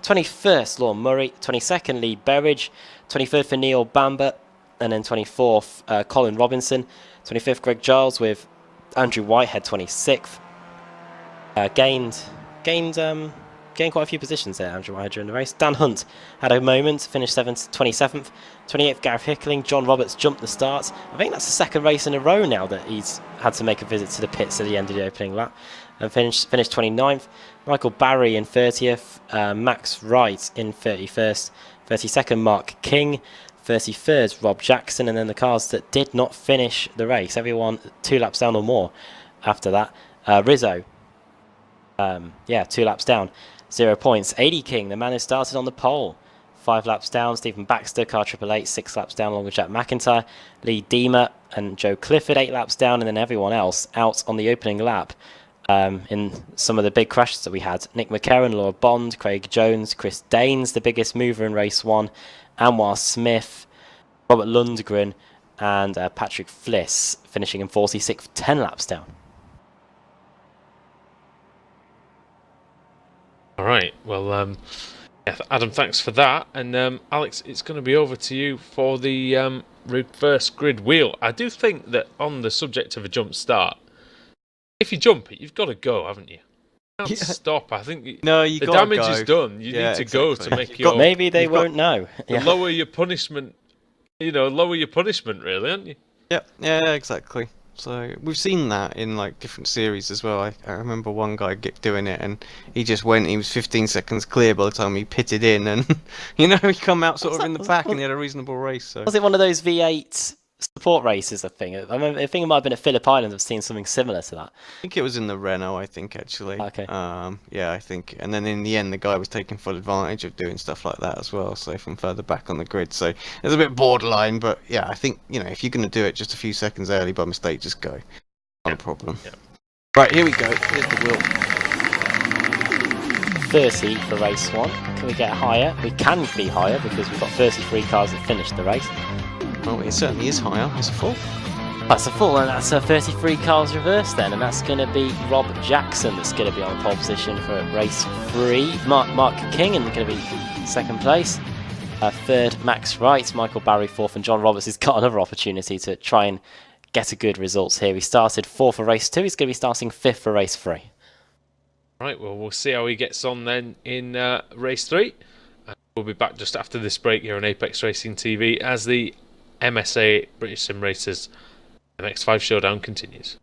21st Lorne Murray, 22nd Lee Berridge, 23rd for Neil Bamber, and then 24th Colin Robinson, 25th Greg Giles with Andrew Whitehead 26th. Gained quite a few positions there, Andrew Whitehead, during the race. Dan Hunt had a moment, finished 27th. 28th, Gareth Hickling. John Roberts jumped the start. I think that's the second race in a row now that he's had to make a visit to the pits at the end of the opening lap. And finished 29th. Michael Barry in 30th. Max Wright in 31st. 32nd, Mark King. 33rd, Rob Jackson. And then the cars that did not finish the race. Everyone 2 laps down or more after that. Rizzo. 2 laps down. 0 points. AD King, the man who started on the pole. 5 laps down. Stephen Baxter, car 888, 6 laps down along with Jack McIntyre. Lee Deemer and Joe Clifford, 8 laps down. And then everyone else out on the opening lap in some of the big crashes that we had. Nick McCarron, Laura Bond, Craig Jones, Chris Daines, the biggest mover in race 1. Anwar Smith, Robert Lundgren and Patrick Fliss finishing in 46th, 10 laps down. All right, well, Adam, thanks for that. And Alex, it's going to be over to you for the reverse grid wheel. I do think that on the subject of a jump start, if you jump it, you've got to go, haven't you? You can't stop. I think the damage is done. You need to go to make your... Maybe they won't know. Lower your punishment, lower your punishment, really, aren't you? Yeah, exactly. So we've seen that in like different series as well. I remember one guy doing it, and he just went. He was 15 seconds clear by the time he pitted in, and he come out sort of in the back, and he had a reasonable race. So was it one of those V8 support races? I think it might have been at Phillip Island. I've seen something similar to that. I think it was in the Renault. I think actually. Okay. Yeah, I think. And then in the end, the guy was taking full advantage of doing stuff like that as well. So from further back on the grid, so it's a bit borderline. But yeah, I think if you're going to do it just a few seconds early by mistake, just go. Not a problem. Yeah. Right, here we go. Here's the wheel. 30 for race 1. Can we get higher? We can be higher because we've got 33 cars that finished the race. Oh, it certainly is higher. It's a full. That's a full, and that's a 33 cars reverse then, and that's going to be Rob Jackson that's going to be on pole position for race 3. Mark King and going to be second place. Third, Max Wright, Michael Barry fourth, and John Roberts has got another opportunity to try and get a good results here. He started 4th for race 2, he's going to be starting 5th for race 3. Right, well, we'll see how he gets on then in race 3. We'll be back just after this break here on Apex Racing TV as the MSA British Sim Racers MX5 Showdown continues.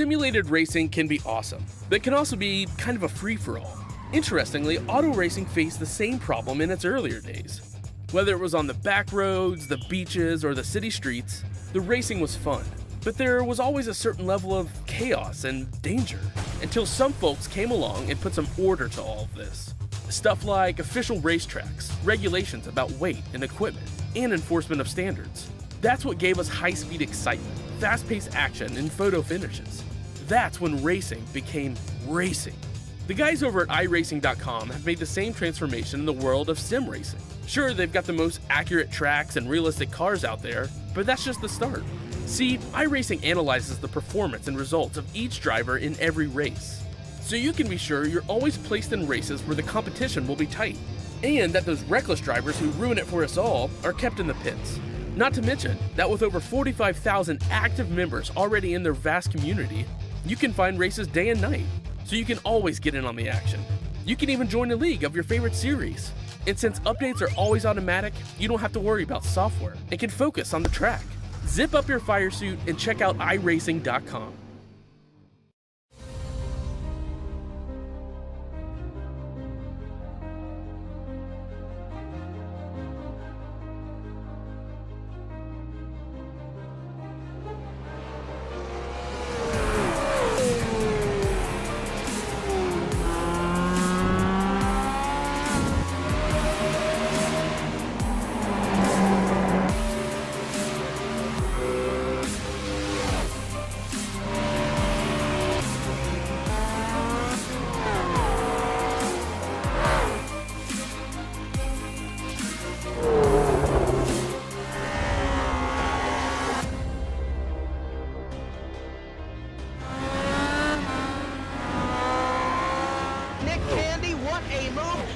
Simulated racing can be awesome, but it can also be kind of a free-for-all. Interestingly, auto racing faced the same problem in its earlier days. Whether it was on the back roads, the beaches, or the city streets, the racing was fun. But there was always a certain level of chaos and danger, until some folks came along and put some order to all of this. Stuff like official racetracks, regulations about weight and equipment, and enforcement of standards. That's what gave us high-speed excitement, fast-paced action, and photo finishes. That's when racing became racing. The guys over at iRacing.com have made the same transformation in the world of sim racing. Sure, they've got the most accurate tracks and realistic cars out there, but that's just the start. See, iRacing analyzes the performance and results of each driver in every race, so you can be sure you're always placed in races where the competition will be tight, and that those reckless drivers who ruin it for us all are kept in the pits. Not to mention that with over 45,000 active members already in their vast community, you can find races day and night, so you can always get in on the action. You can even join a league of your favorite series. And since updates are always automatic, you don't have to worry about software and can focus on the track. Zip up your fire suit and check out iRacing.com.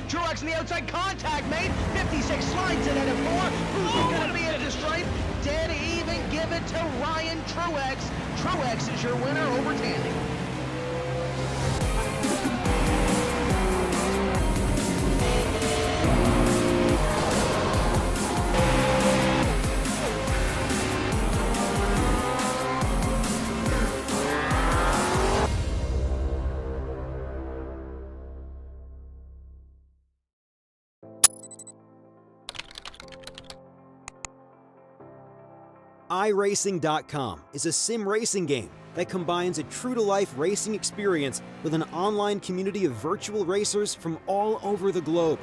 Truex in the outside, contact made. 56 slides it at a 4. Who's going to be at the stripe? Dead even, give it to Ryan Truex. Truex is your winner over Tandy. iRacing.com is a sim racing game that combines a true-to-life racing experience with an online community of virtual racers from all over the globe.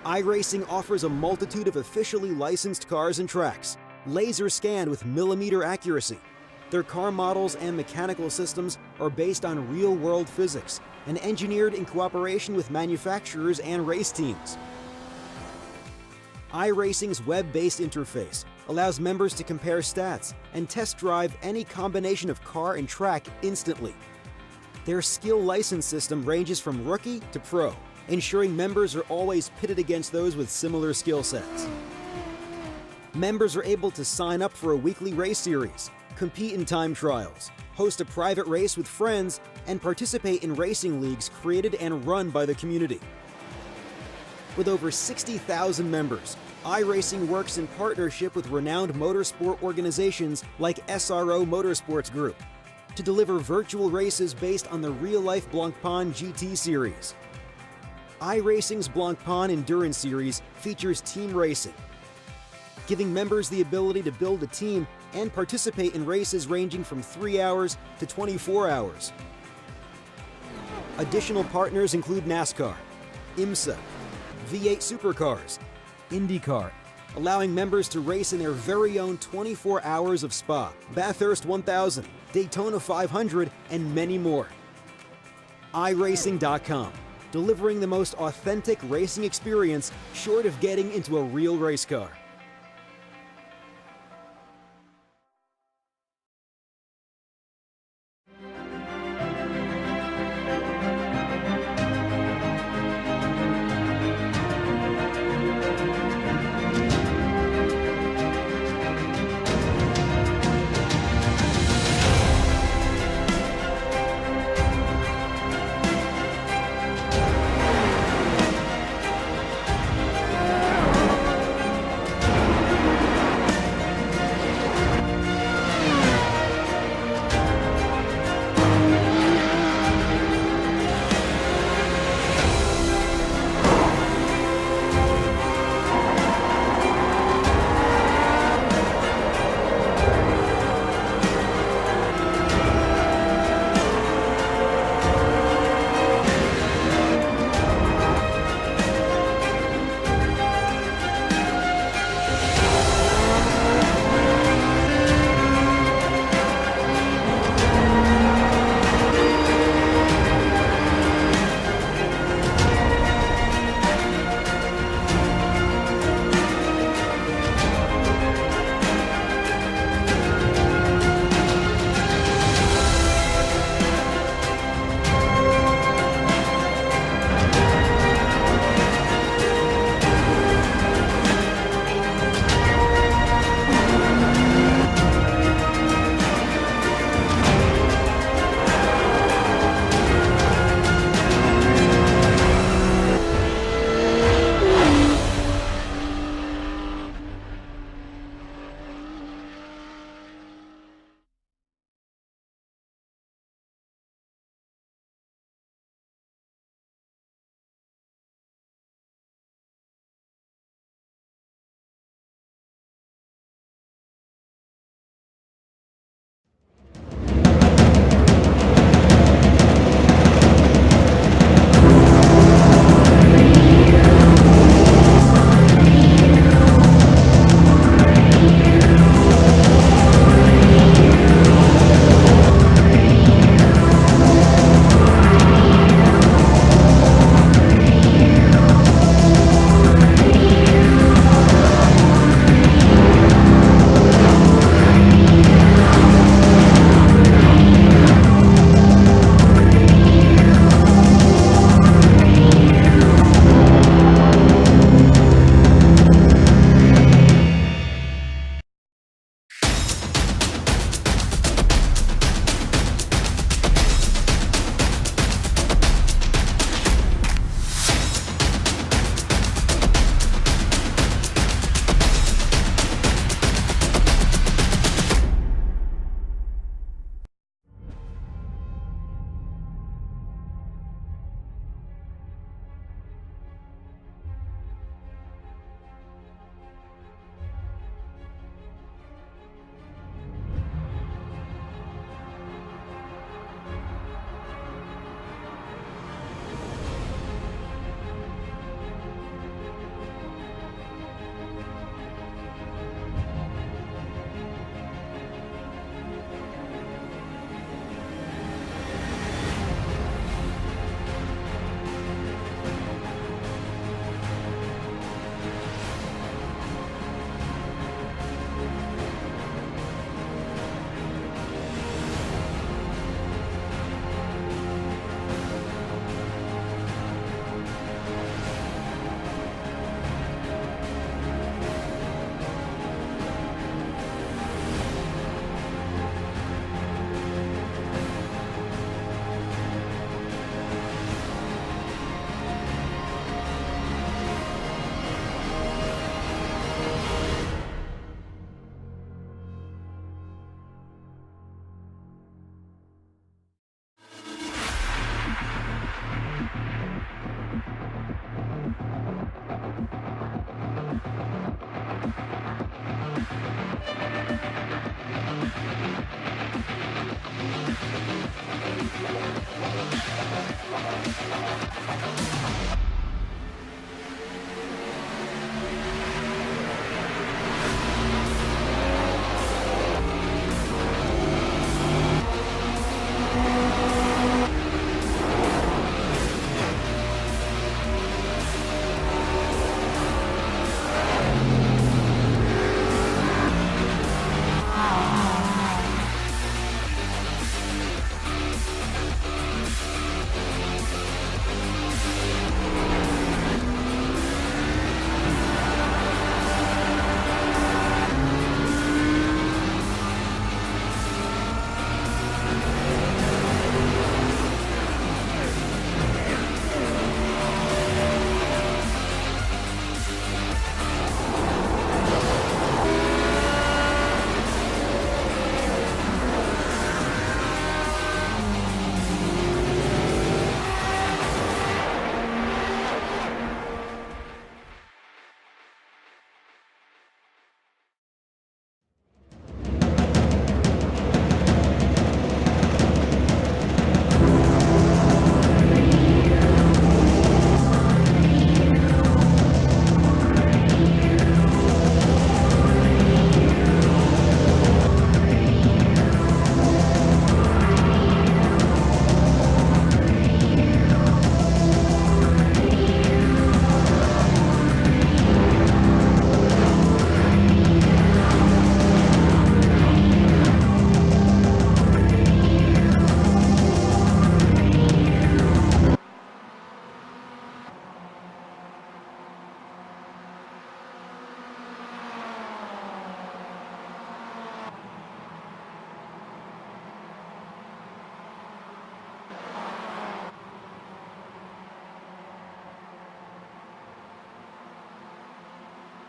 iRacing offers a multitude of officially licensed cars and tracks, laser scanned with millimeter accuracy. Their car models and mechanical systems are based on real-world physics and engineered in cooperation with manufacturers and race teams. iRacing's web-based interface allows members to compare stats and test drive any combination of car and track instantly. Their skill license system ranges from rookie to pro, ensuring members are always pitted against those with similar skill sets. Members are able to sign up for a weekly race series, compete in time trials, host a private race with friends, and participate in racing leagues created and run by the community. With over 60,000 members, iRacing works in partnership with renowned motorsport organizations like SRO Motorsports Group to deliver virtual races based on the real-life Blancpain GT series. iRacing's Blancpain Endurance Series features team racing, giving members the ability to build a team and participate in races ranging from 3 hours to 24 hours. Additional partners include NASCAR, IMSA, V8 Supercars, IndyCar, allowing members to race in their very own 24 hours of Spa, Bathurst 1000, Daytona 500, and many more. iRacing.com, delivering the most authentic racing experience short of getting into a real race car.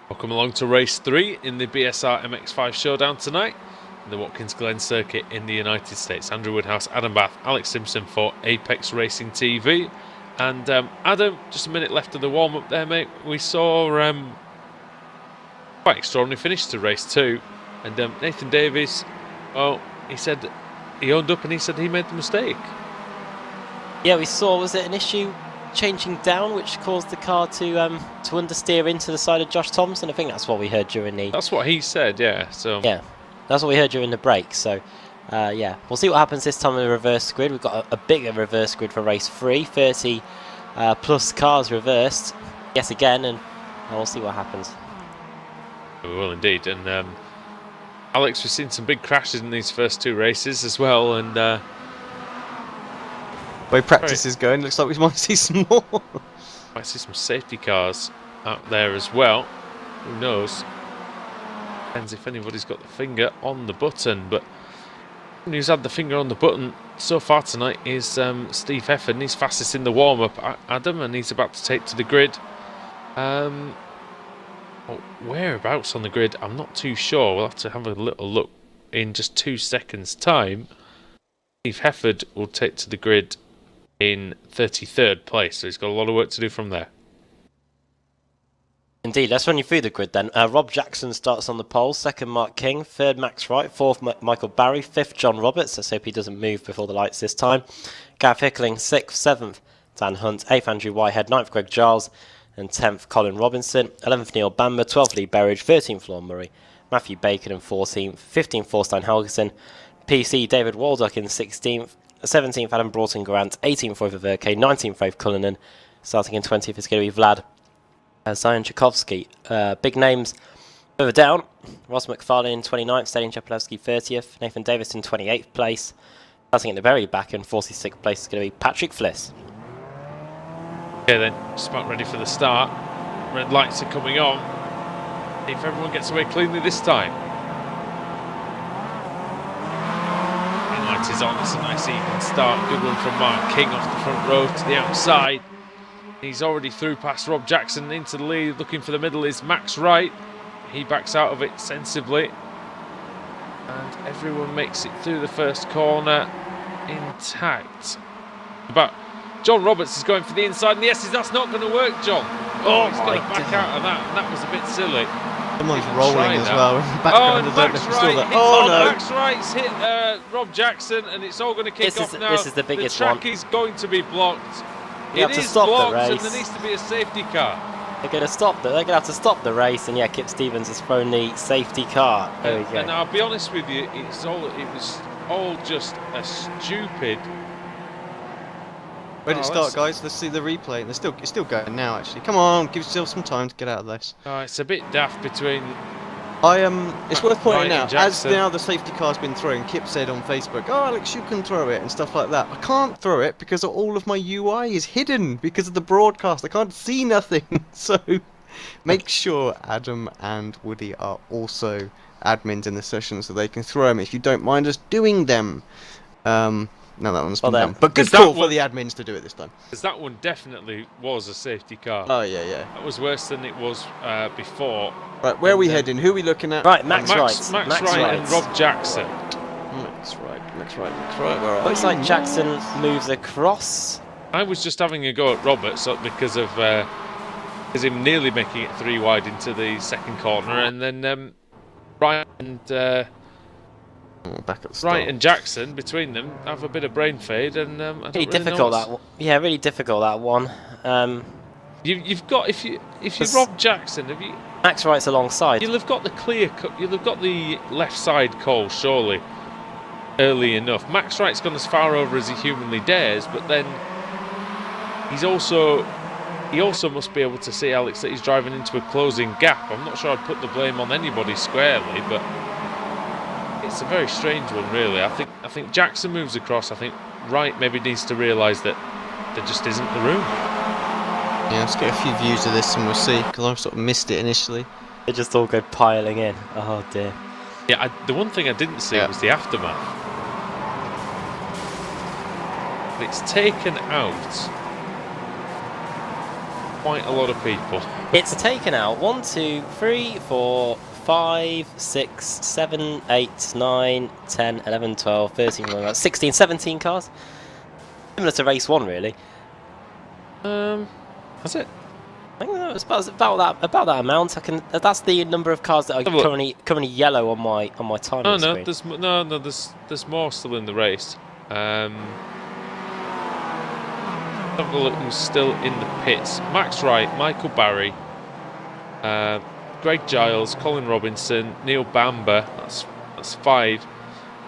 Welcome along to race 3 in the BSR MX5 Showdown tonight in the Watkins Glen circuit in the United States. Andrew Woodhouse, Adam Bath, Alex Simpson for Apex Racing TV. And Adam, just a minute left of the warm-up there, mate. We saw quite extraordinary finish to race 2. And Nathan Davies, well, he said he owned up and he said he made the mistake. Yeah, we saw, was it an issue changing down which caused the car to understeer into the side of Josh Thompson? I think that's what we heard during the... That's what he said, yeah. So yeah, that's what we heard during the break. So, yeah, we'll see what happens this time in the reverse grid. We've got a bigger reverse grid for race 3, 30 plus cars reversed. Yes, again, and we'll see what happens. We will indeed. And Alex, we've seen some big crashes in these first 2 races as well, and the way practice is going, looks like we might see some more. Might see some safety cars out there as well. Who knows? Depends if anybody's got the finger on the button. But who's had the finger on the button so far tonight is Steve Hefford. He's fastest in the warm-up, Adam, and he's about to take to the grid. Whereabouts on the grid, I'm not too sure. We'll have to have a little look in just 2 seconds' time. Steve Hefford will take to the grid in 33rd place, so he's got a lot of work to do from there. Indeed, let's run you through the grid then. Rob Jackson starts on the pole, 2nd Mark King, 3rd Max Wright, 4th Michael Barry, 5th John Roberts, let's hope he doesn't move before the lights this time, Gav Hickling, 6th, 7th Dan Hunt, 8th Andrew Whitehead, 9th Greg Giles, and 10th Colin Robinson, 11th Neil Bamber, 12th Lee Berridge, 13th Lorne Murray, Matthew Bacon in 14th, 15th Thorstein Helgeson, PC David Waldock in 16th, 17th Adam Broughton Grant, 18th Roy Verke, 19th Faith Cullinan, starting in 20th is going to be Vlad Zion Tchaikovsky. Big names further down, Ross McFarlane in 29th, Stadion Chapelewski 30th, Nathan Davis in 28th place, starting at the very back in 46th place is going to be Patrick Fliss. Okay then, just about ready for the start. Red lights are coming on. See if everyone gets away cleanly this time. Green light is on, it's a nice even start. Good one from Mark King off the front row to the outside. He's already through past Rob Jackson into the lead. Looking for the middle is Max Wright. He backs out of it sensibly. And everyone makes it through the first corner intact. But John Roberts is going for the inside, and yes, that's not going to work, John. Oh, he's going to back out of that, and that was a bit silly. Someone's rolling as well in the Oh, background. and Max Wright hits oh, no. Max Wright's hit Rob Jackson, and it's all going to kick off now. This is the biggest one. The track is going to be blocked. It is blocked, and there needs to be a safety car. They're going to stop they're going to have to stop the race, and yeah, Kip Stevens has thrown the safety car. There we go. And I'll be honest with you, it was all just a stupid. Where did it start, guys? Let's see the replay. It's still going now, actually. Come on, give yourself some time to get out of this. It's a bit daft between. It's worth pointing out, as Jackson. now the safety car's been thrown, Kip said on Facebook, "Oh, Alex, you can throw it," and stuff like that. I can't throw it because all of my UI is hidden because of the broadcast. I can't see nothing. So make sure Adam and Woody are also admins in the session so they can throw them if you don't mind us doing them. No, that one's been done. But good call for the admins to do it this time. Because that one definitely was a safety car. Oh, yeah. That was worse than it was before. Right, where are we heading? Who are we looking at? Right, Max Wright and Rob Jackson. Max Wright. Where are Looks like Jackson moves across. I was just having a go at Roberts because of him nearly making it 3 wide into the second corner, and then Ryan and back at the start. Wright and Jackson between them have a bit of brain fade, and I don't really difficult know that one. Yeah, really difficult that one. You've got if you Rob Jackson, have you? Max Wright's alongside. You'll have got the clear cut. You'll have got the left side call surely early enough. Max Wright's gone as far over as he humanly dares, but then he also must be able to see, Alex, that he's driving into a closing gap. I'm not sure I'd put the blame on anybody squarely, but it's a very strange one, really. I think Jackson moves across. I think Wright maybe needs to realise that there just isn't the room. Yeah, let's get a few views of this and we'll see, because I sort of missed it initially. They just all go piling in. Oh dear. Yeah, the one thing I didn't see was the aftermath. It's taken out quite a lot of people. It's taken out 1, 2, 3, 4, 5, 6, 7, 8, 9, 10, 11, 12, 13, 16, 17 cars. Similar to race 1, really. Has it? I think it's about that amount. That's the number of cars that are currently yellow on my timing screen. There's more still in the race. Have a look who's still in the pits. Max Wright, Michael Barry, Greg Giles, Colin Robinson, Neil Bamber, that's 5.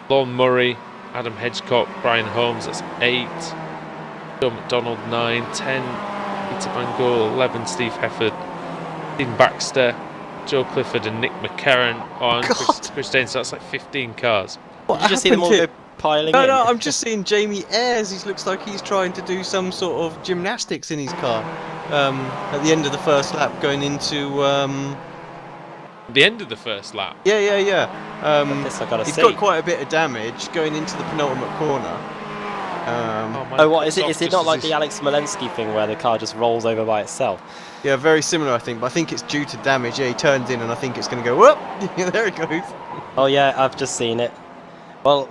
Lorne Murray, Adam Hedgecock, Brian Holmes, that's 8. Joe McDonald, 9, 10. Peter Van Gogh, 11. Steve Hefford, Dean Baxter, Joe Clifford, and Nick McCarran. Oh, and Chris Danes, so that's like 15 cars. What, you just see them all go piling in? No, I'm just seeing Jamie Ayres. He looks like he's trying to do some sort of gymnastics in his car. At the end of the first lap, going into the end of the first lap. Yeah. This I gotta he's see. got quite a bit of damage going into the penultimate corner. What is it? Is it not like the Alex Smolensky thing where the car just rolls over by itself? Yeah, very similar, I think. But I think it's due to damage. Yeah, he turns in, and I think it's going to go whoop. There it goes. Oh yeah, I've just seen it. Well,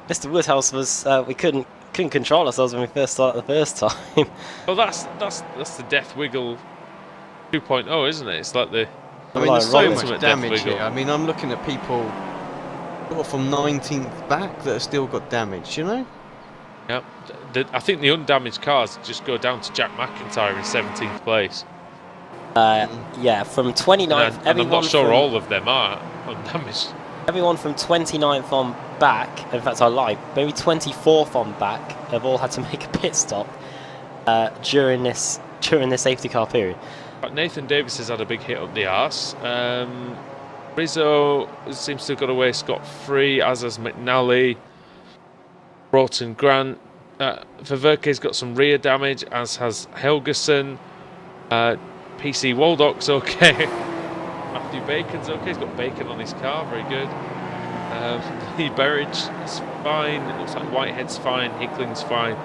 Mr. Woodhouse was we couldn't control ourselves when we first started the first time. Well, that's the Death Wiggle 2.0, isn't it? It's like the. I mean, there's so ultimate much Death damage Wiggle. here. I mean, I'm looking at people sort of from 19th back that have still got damage. You know. Yeah, I think the undamaged cars just go down to Jack McIntyre in 17th place. Yeah, from 29th. And I'm not sure all of them are undamaged. Everyone from 29th on back, in fact I lied, maybe 24th on back, have all had to make a pit stop during this safety car period. But Nathan Davis has had a big hit up the arse. Rizzo seems to have got away scot-free, as has McNally. Broughton Grant. Ververke's got some rear damage, as has Helgeson. PC Waldock's okay. Matthew Bacon's okay. He's got bacon on his car, very good. Lee Berridge is fine. It looks like Whitehead's fine. Hickling's fine.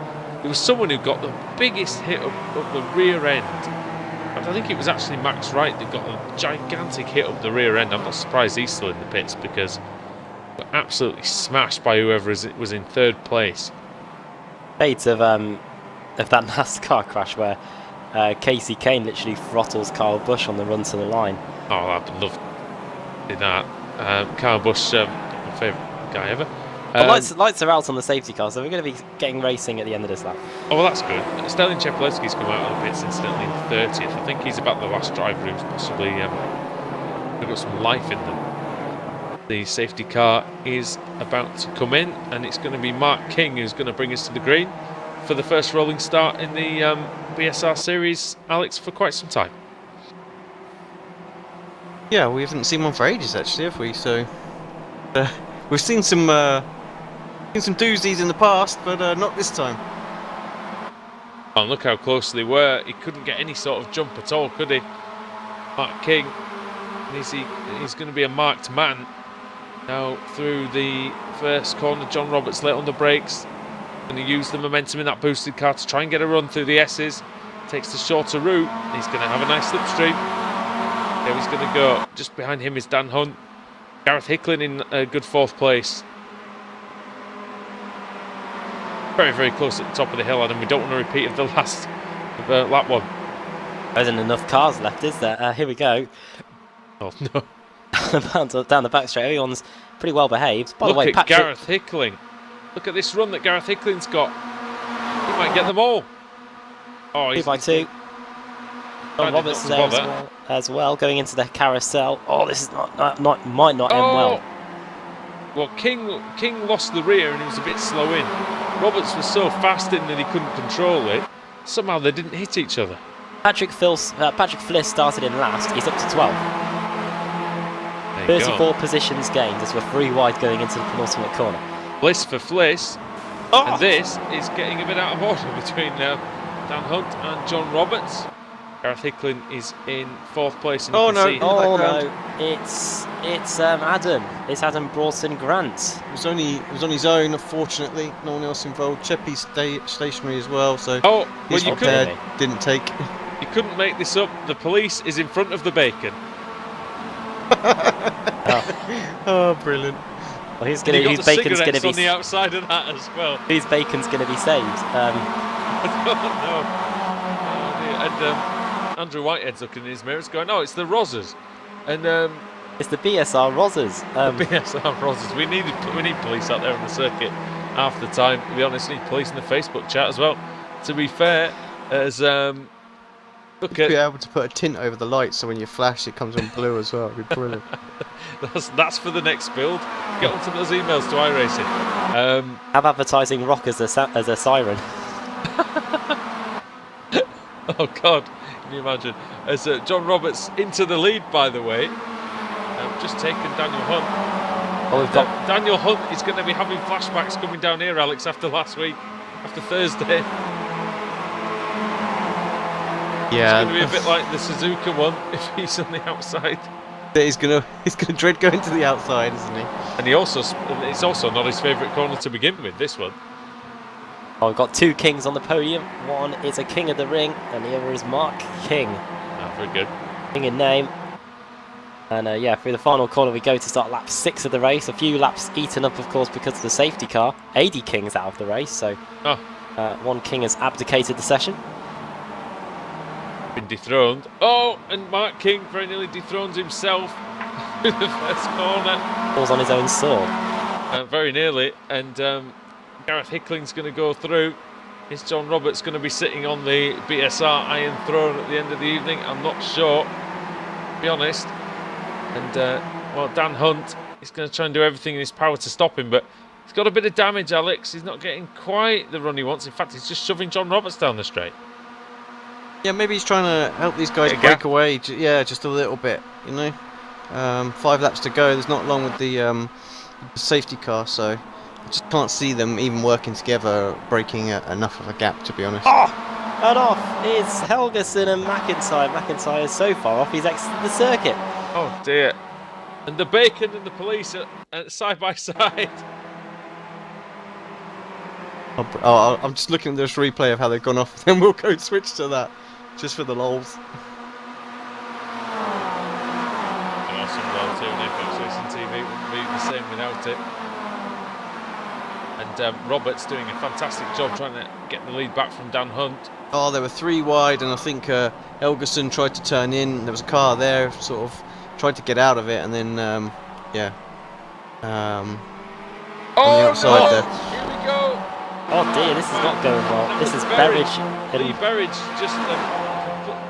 There was someone who got the biggest hit up the rear end. And I think it was actually Max Wright that got a gigantic hit up the rear end. I'm not surprised he's still in the pits because he got absolutely smashed by whoever was in third place. Fate of that NASCAR crash where Casey Kane literally throttles Kyle Busch on the run to the line. Oh, I'd love to do that. Kyle Busch, my favourite guy ever. Lights are out on the safety car, so we're going to be getting racing at the end of this lap. Oh, well, that's good. Sterling Chepelewski's come out of the pits incidentally in 30th. I think he's about the last driver who's possibly got some life in them. The safety car is about to come in, and it's going to be Mark King who's going to bring us to the green for the first rolling start in the BSR Series, Alex, for quite some time. Yeah, we haven't seen one for ages, actually, have we? So we've seen some doozies in the past, but not this time. Oh, look how close they were. He couldn't get any sort of jump at all, could he? Mark King. He's going to be a marked man. Now through the first corner, John Roberts late on the brakes. Going to use the momentum in that boosted car to try and get a run through the S's. Takes the shorter route. He's going to have a nice slipstream. There he's going to go. Just behind him is Dan Hunt. Gareth Hicklin in a good fourth place. Very, very close at the top of the hill, Adam. We don't want a repeat of the last lap one. There isn't enough cars left, is there? Here we go. Oh, no. Down the back straight, everyone's pretty well behaved. By the way, Look at Patrick... Gareth Hickling. Look at this run that Gareth Hickling's got. He might get them all. Oh, 2 by 2. John Roberts is there as well, going into the carousel. Oh, this is might not end well. Well, King lost the rear and he was a bit slow in. Roberts was so fast in that he couldn't control it. Somehow they didn't hit each other. Patrick Fliss started in last. He's up to 12. 34 positions gained as we're 3 wide going into the penultimate corner. Bliss for Fliss. Oh. And this is getting a bit out of order between Dan Hunt and John Roberts. Gareth Hicklin is in 4th place. And no! It's Adam. It's Adam Broughton Grant. It was on his own. Unfortunately, no one else involved. Cheppy's stationary as well, so well, you didn't take. You couldn't make this up. The police is in front of the bacon. Oh, brilliant. Well, whose And you got bacon's the going to cigarettes be on the outside of that as well. whose bacon's going to be saved? I don't know. Oh, dear. And Andrew Whitehead's looking in his mirror, going, "Oh, it's the Rozzers," and It's the BSR Rozzers. BSR Rozzers. We need police out there on the circuit half the time. To be honest, we need police in the Facebook chat as well. To be fair, as look Be at able to put a tint over the light so when you flash it comes on blue as well. It'd be brilliant. that's for the next build. Get onto those emails to iRacing. Have advertising rock as a siren. Oh God, can you imagine? As John Roberts into the lead, by the way, just taken Daniel Hunt. Oh, we've got Daniel Hunt is going to be having flashbacks coming down here, Alex, after last week, after Thursday. Yeah, It's going to be a bit like the Suzuka one if he's on the outside. he's gonna dread going to the outside, isn't he? And it's also not his favourite corner to begin with, this one. Oh, we've got two kings on the podium. One is a king of the ring, and the other is Mark King. Oh, very good. King in name. And yeah, through the final corner we go to start lap 6 of the race. A few laps eaten up, of course, because of the safety car. 80 King's out of the race, so one King has abdicated the session. Been dethroned. Oh, and Mark King very nearly dethrones himself in the first corner. Falls on his own sword. Very nearly. And Gareth Hickling's going to go through. Is John Roberts going to be sitting on the BSR Iron Throne at the end of the evening? I'm not sure, to be honest. And well, Dan Hunt is going to try and do everything in his power to stop him, but he's got a bit of damage, Alex. He's not getting quite the run he wants. In fact, he's just shoving John Roberts down the straight. Yeah, maybe he's trying to help these guys break away. Yeah, just a little bit, you know. 5 laps to go. There's not long with the safety car, so I just can't see them even working together, breaking enough of a gap, to be honest. Oh! And off is Helgeson and McIntyre. McIntyre is so far off, he's exited the circuit. Oh dear. And the bacon and the police are side by side. Oh, I'm just looking at this replay of how they've gone off, then we'll go switch to that, just for the lols. Awesome well too, Apex Racing TV wouldn't be the same without it. And Roberts doing a fantastic job trying to get the lead back from Dan Hunt. Oh, there were 3 wide, and I think Helgeson tried to turn in. There was a car there, sort of tried to get out of it, and then yeah. On the outside there. Here we go. Oh dear, this is not going well. This is Berridge. Lee Berridge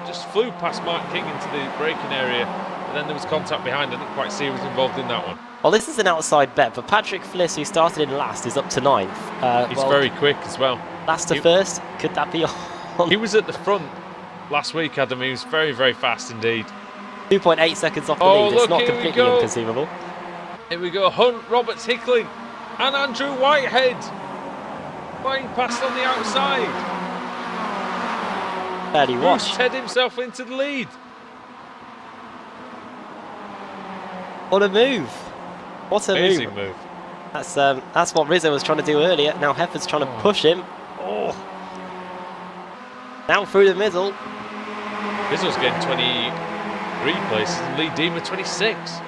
just flew past Mark King into the braking area, but then there was contact behind. I didn't quite see who was involved in that one. Well, this is an outside bet, but Patrick Fliss, who started in last, is up to 9th. He's very quick as well. Last to first, could that be on? He was at the front last week, Adam. He was very, very fast indeed. 2.8 seconds off the lead. It's Look, not completely inconceivable. Here we go. Hunt, Roberts, Hickling, and Andrew Whitehead flying past on the outside. Fairly washed. He's head himself into the lead. What a move! What a Amazing move. That's what Rizzo was trying to do earlier. Now Hefford's trying to push him. Oh! Now through the middle. Rizzo's getting 23 places and Lee Deemer 26.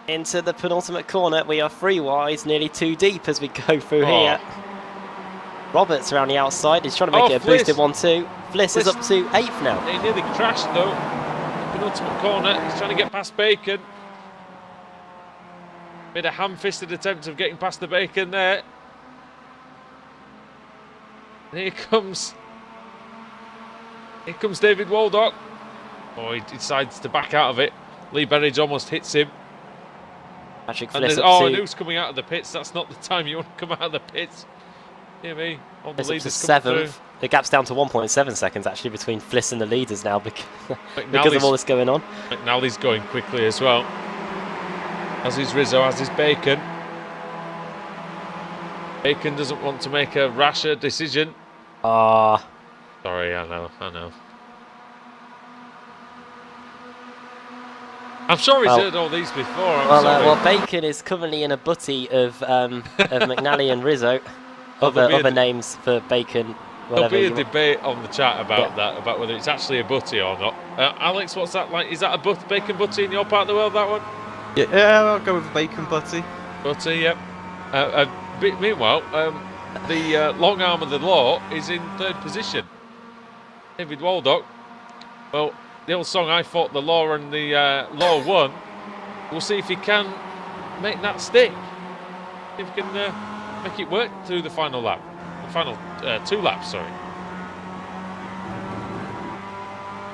Into the penultimate corner. We are 3 wide, nearly 2 deep as we go through here. Roberts around the outside. He's trying to make it a boosted 1-2. Fliss is up to 8th now. He nearly crashed though. Penultimate corner. He's trying to get past Bacon. Made a ham-fisted attempt of getting past the Bacon there. And here comes David Waldock. Oh, he decides to back out of it. Lee Berridge almost hits him. Patrick And Fliss and who's coming out of the pits? That's not the time you want to come out of the pits. Hear me? All the It's up to leaders coming 7th. The gap's down to 1.7 seconds actually between Fliss and the leaders now because McNally's, of all this going on. McNally's going quickly as well. As is Rizzo, as is Bacon. Bacon doesn't want to make a rasher decision. Sorry, I know. I'm sure he's heard all these before. Well, Bacon is currently in a butty of McNally and Rizzo. Other names for Bacon There'll be a you- debate on the chat about Yeah. that, about whether it's actually a butty or not. Alex, what's that like? Is that a bacon butty in your part of the world, that one? Yeah, I'll go with bacon butty. Butty, yep. Meanwhile, the long arm of the law is in third position. David Waldock. Well, the old song, I fought the law and the law won. We'll see if he can make that stick. If he can make it work through the final lap. The final 2 laps, sorry.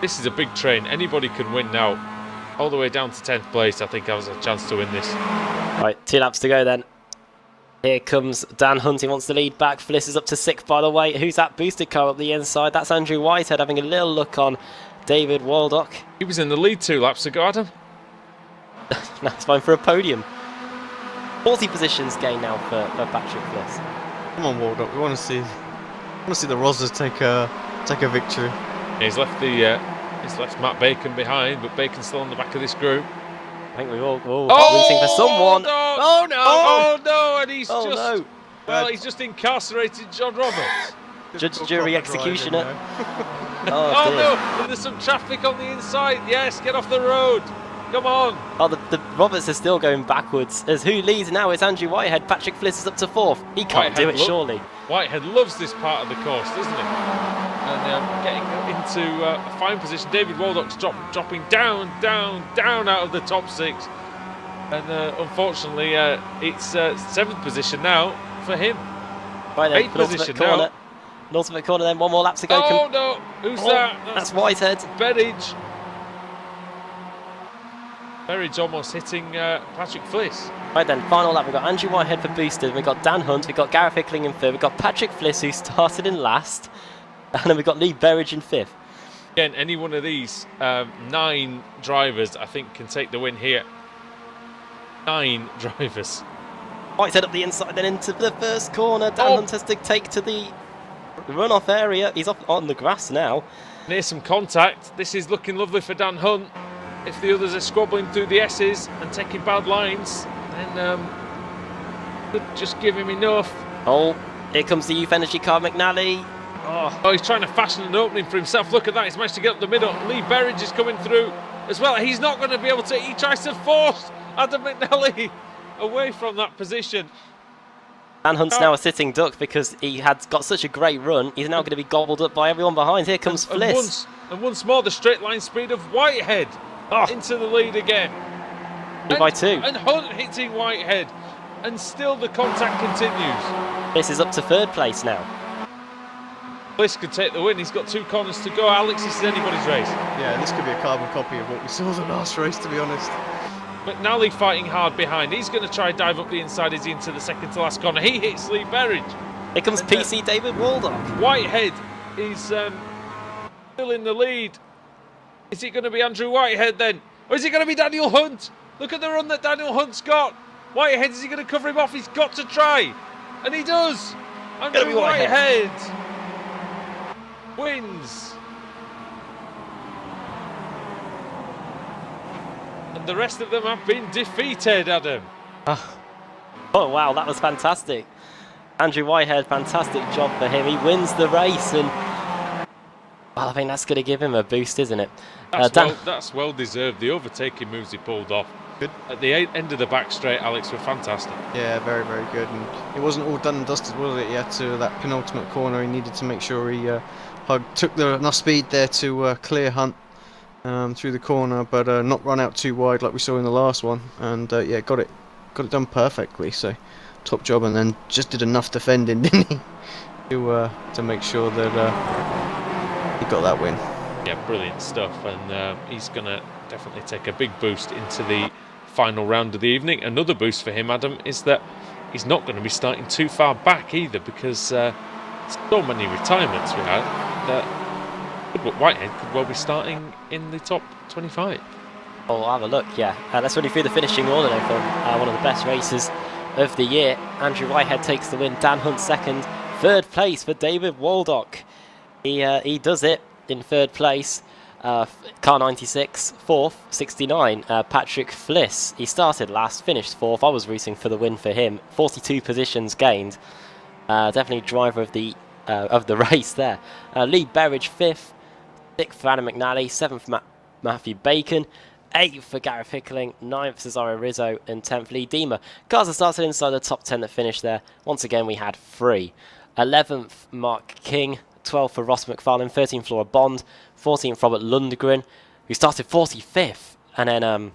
This is a big train. Anybody can win now. All the way down to 10th place, I think I has a chance to win this. Right, 2 laps to go then. Here comes Dan Hunt, he wants to lead back. Fliss is up to 6th, by the way. Who's that boosted car up the inside? That's Andrew Whitehead having a little look on David Waldock. He was in the lead 2 laps ago, Adam. Now it's fine for a podium. 40 positions gained now for Patrick Fliss. Come on, Waldock. We want to see the Rozzers take a victory. He's left Matt Bacon behind, but Bacon's still on the back of this group. I think we're all rooting for someone. No! Oh no! Oh no! And he's Oh, just no. he's just incarcerated John Roberts. Judge, jury, executioner. Oh Oh, dear. no! And there's some traffic on the inside. Yes, get off the road. Come on. Oh, the Roberts are still going backwards. As who leads now? It's Andrew Whitehead. Patrick Fliss is up to 4th. He can't do it, surely. Whitehead loves this part of the course, doesn't he? And getting into a fine position. David Waldock's dropping down out of the top 6. And unfortunately, it's 7th position now for him. Right then, 8th penultimate position corner. now. Penultimate corner then, 1 more lap to go. Oh no! Who's that? That's Whitehead. Berridge. Berridge almost hitting Patrick Fliss. Right then, final lap. We've got Andrew Whitehead for boosted. We've got Dan Hunt. We've got Gareth Hickling in 3rd. We've got Patrick Fliss, who started in last. And then we've got Lee Berridge in 5th. Again, any one of these 9 drivers, I think, can take the win here. 9 drivers. Whitehead up the inside, then into the first corner. Dan Hunt has to take to the runoff area. He's up on the grass now. Near some contact. This is looking lovely for Dan Hunt. If the others are squabbling through the S's and taking bad lines, then could just give him enough. Oh, here comes the Youth Energy car, McNally. Oh, he's trying to fashion an opening for himself. Look at that. He's managed to get up the middle. Lee Berridge is coming through as well. He's not going to be able to. He tries to force Adam McNally away from that position. Dan Hunt's now a sitting duck because he had got such a great run. He's now going to be gobbled up by everyone behind. Here comes Fliss. And once more, the straight line speed of Whitehead into the lead again. By 2. And Hunt hitting Whitehead. And still the contact continues. Fliss is up to 3rd place now. Fliss could take the win. He's got 2 corners to go. Alex, this is anybody's race. Yeah, this could be a carbon copy of what we saw the last race, to be honest. McNally fighting hard behind. He's going to try dive up the inside as he into the second to last corner. He hits Lee Berridge. Here comes PC David Waldock. Whitehead is still in the lead. Is it going to be Andrew Whitehead then? Or is it going to be Daniel Hunt? Look at the run that Daniel Hunt's got. Whitehead, is he going to cover him off? He's got to try. And he does. Andrew Whitehead wins. And the rest of them have been defeated, Adam. Oh wow, that was fantastic. Andrew Whitehead, fantastic job for him. He wins the race, and well, I think that's going to give him a boost, isn't it? That's well deserved. The overtaking moves he pulled off. Good. At the end of the back straight, Alex, were fantastic. Yeah, very, very good. And it wasn't all done and dusted, was it? Yet to that penultimate corner, he needed to make sure he took enough speed there to clear Hunt through the corner, but not run out too wide like we saw in the last one. And yeah, got it done perfectly. So top job, and then just did enough defending, didn't he, to make sure that he got that win. Yeah, brilliant stuff, and he's going to definitely take a big boost into the final round of the evening. Another boost for him, Adam, is that he's not going to be starting too far back either, because so many retirements we had that Whitehead could well be starting in the top 25. Oh, I'll have a look, yeah. Let's run you through the finishing order now from one of the best races of the year. Andrew Whitehead takes the win, Dan Hunt 2nd, 3rd place for David Waldock. He does it in 3rd place. Car 96, 4th, 69, Patrick Fliss. He started last, finished 4th. I was rooting for the win for him. 42 positions gained. Definitely driver of the of the race there. Lee Berridge 5th, 6th for Adam McNally, 7th for Matthew Bacon, 8th for Gareth Hickling, 9th Cesario Rizzo, and 10th Lee Deemer. Cars that started inside the top 10 that finished there. Once again, we had 3. 11th Mark King, 12th for Ross McFarlane, 13th Laura Bond, 14th Robert Lundgren, who started 45th, and then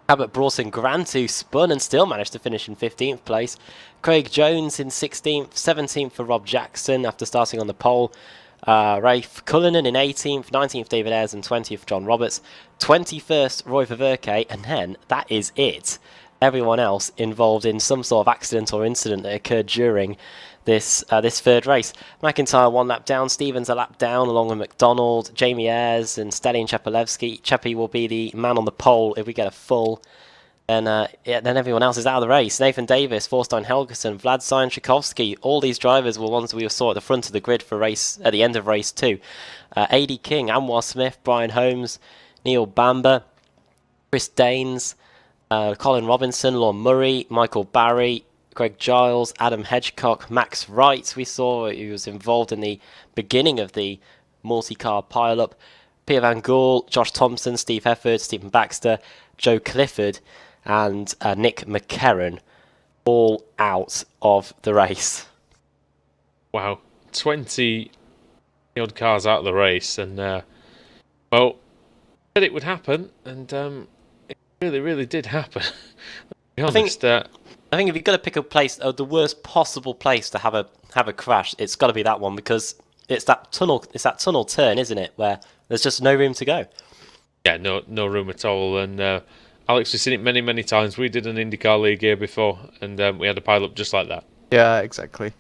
Albert Broughton Grant, who spun and still managed to finish in 15th place. Craig Jones in 16th, 17th for Rob Jackson after starting on the pole. Rafe Cullinan in 18th, 19th David Ayres, and 20th John Roberts. 21st Roy Ververke, and then that is it. Everyone else involved in some sort of accident or incident that occurred during this third race. McIntyre 1 lap down, Stevens a lap down, along with McDonald, Jamie Ayres, and Stallion Chepelevsky. Cheppy will be the man on the pole if we get a full. And then everyone else is out of the race. Nathan Davis, Forstein Helgeson, Vlad Tchaikovsky. All these drivers were ones we saw at the front of the grid for race at the end of race 2. A.D. King, Anwar Smith, Brian Holmes, Neil Bamber, Chris Daines, Colin Robinson, Lorne Murray, Michael Barry, Greg Giles, Adam Hedgecock, Max Wright. We saw he was involved in the beginning of the multi-car pile-up. Peter Van Gool, Josh Thompson, Steve Hefford, Stephen Baxter, Joe Clifford, and Nick McCarron, all out of the race. Wow, 20 odd cars out of the race, and well, said it would happen, and it really did happen. To be honest, I think if you've got to pick a place, the worst possible place to have a crash, it's got to be that one, because it's that tunnel turn, isn't it, where there's just no room to go. Yeah, no room at all. And Alex, we've seen it many times. We did an IndyCar League here before, and we had a pile up just like that. Yeah, exactly.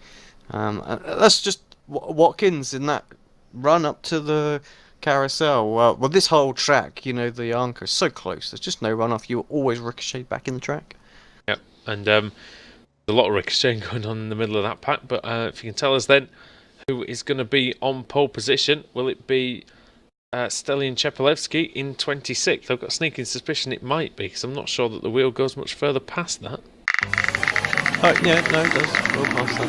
That's just Watkins in that run up to the carousel. Well, this whole track, the Anchor is so close. There's just no runoff. You always ricochet back in the track. Yep, and there's a lot of ricocheting going on in the middle of that pack. But if you can tell us then who is going to be on pole position, will it be Stallion Chepelevsky in 26th? I've got a sneaking suspicion it might be, because I'm not sure that the wheel goes much further past that. Oh, yeah, no, it does go past that.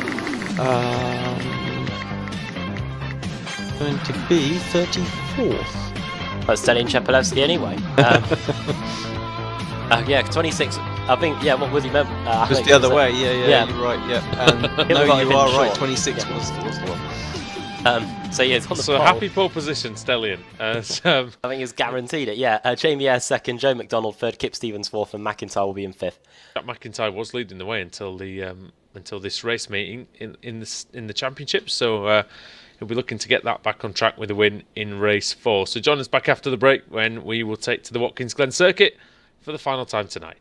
Going to be 34th. But Stallion Chepelevsky anyway. Yeah, 26. I think, yeah, what was he meant? Just the other way, yeah, you're right, yeah. And no, you are right, short. 26 was the one. So yeah, it's on the So pole. happy pole position, Stallion. I think he's guaranteed it, yeah. Jamie Ayres 2nd, Joe McDonald 3rd, Kip Stevens 4th, and McIntyre will be in 5th. Jack McIntyre was leading the way until this race meeting in the championship, so he'll be looking to get that back on track with a win in race 4. So join us back after the break when we will take to the Watkins Glen circuit for the final time tonight.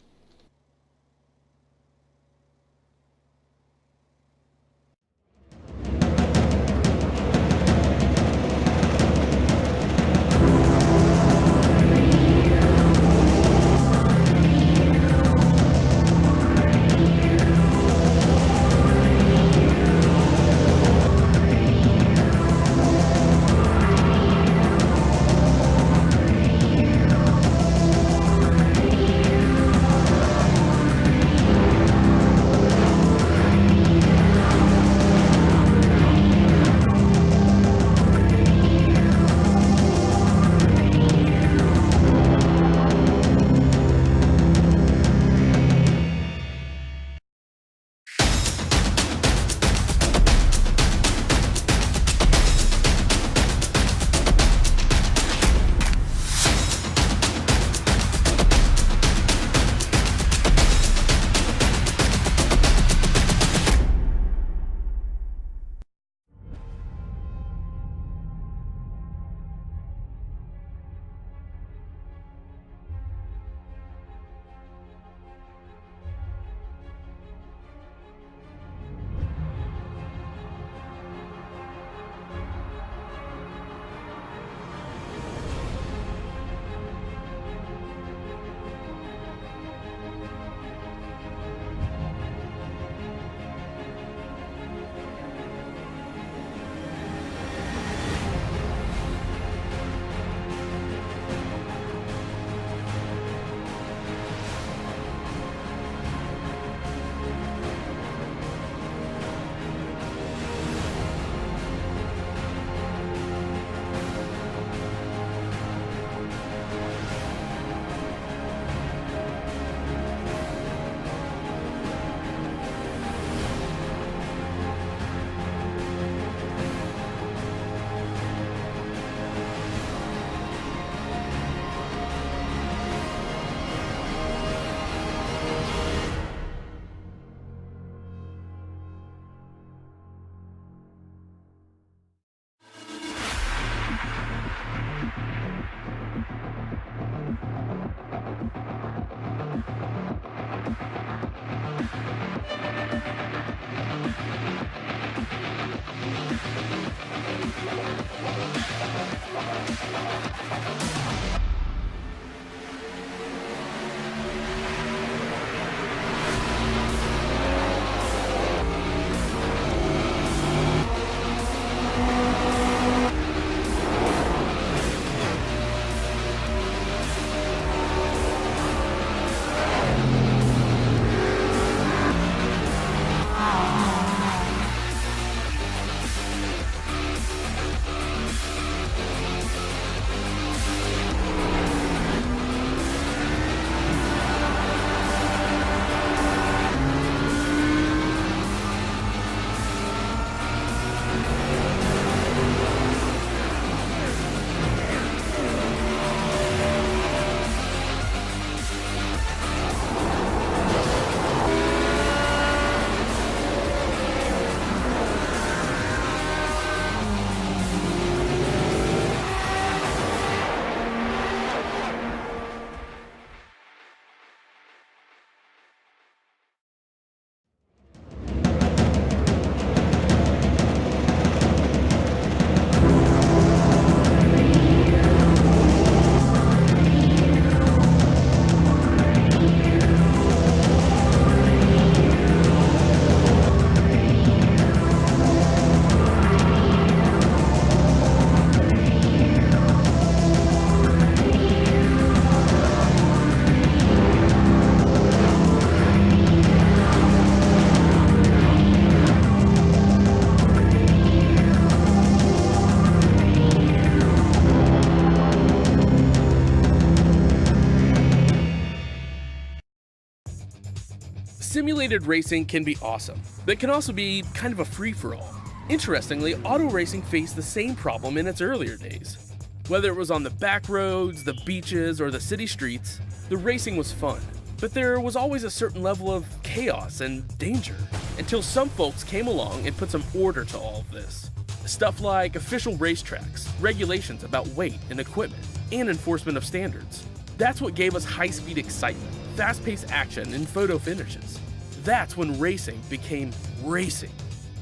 Simulated racing can be awesome, but it can also be kind of a free-for-all. Interestingly, auto racing faced the same problem in its earlier days. Whether it was on the back roads, the beaches, or the city streets, the racing was fun. But there was always a certain level of chaos and danger, until some folks came along and put some order to all of this. Stuff like official racetracks, regulations about weight and equipment, and enforcement of standards. That's what gave us high-speed excitement, fast-paced action, and photo finishes. That's when racing became racing.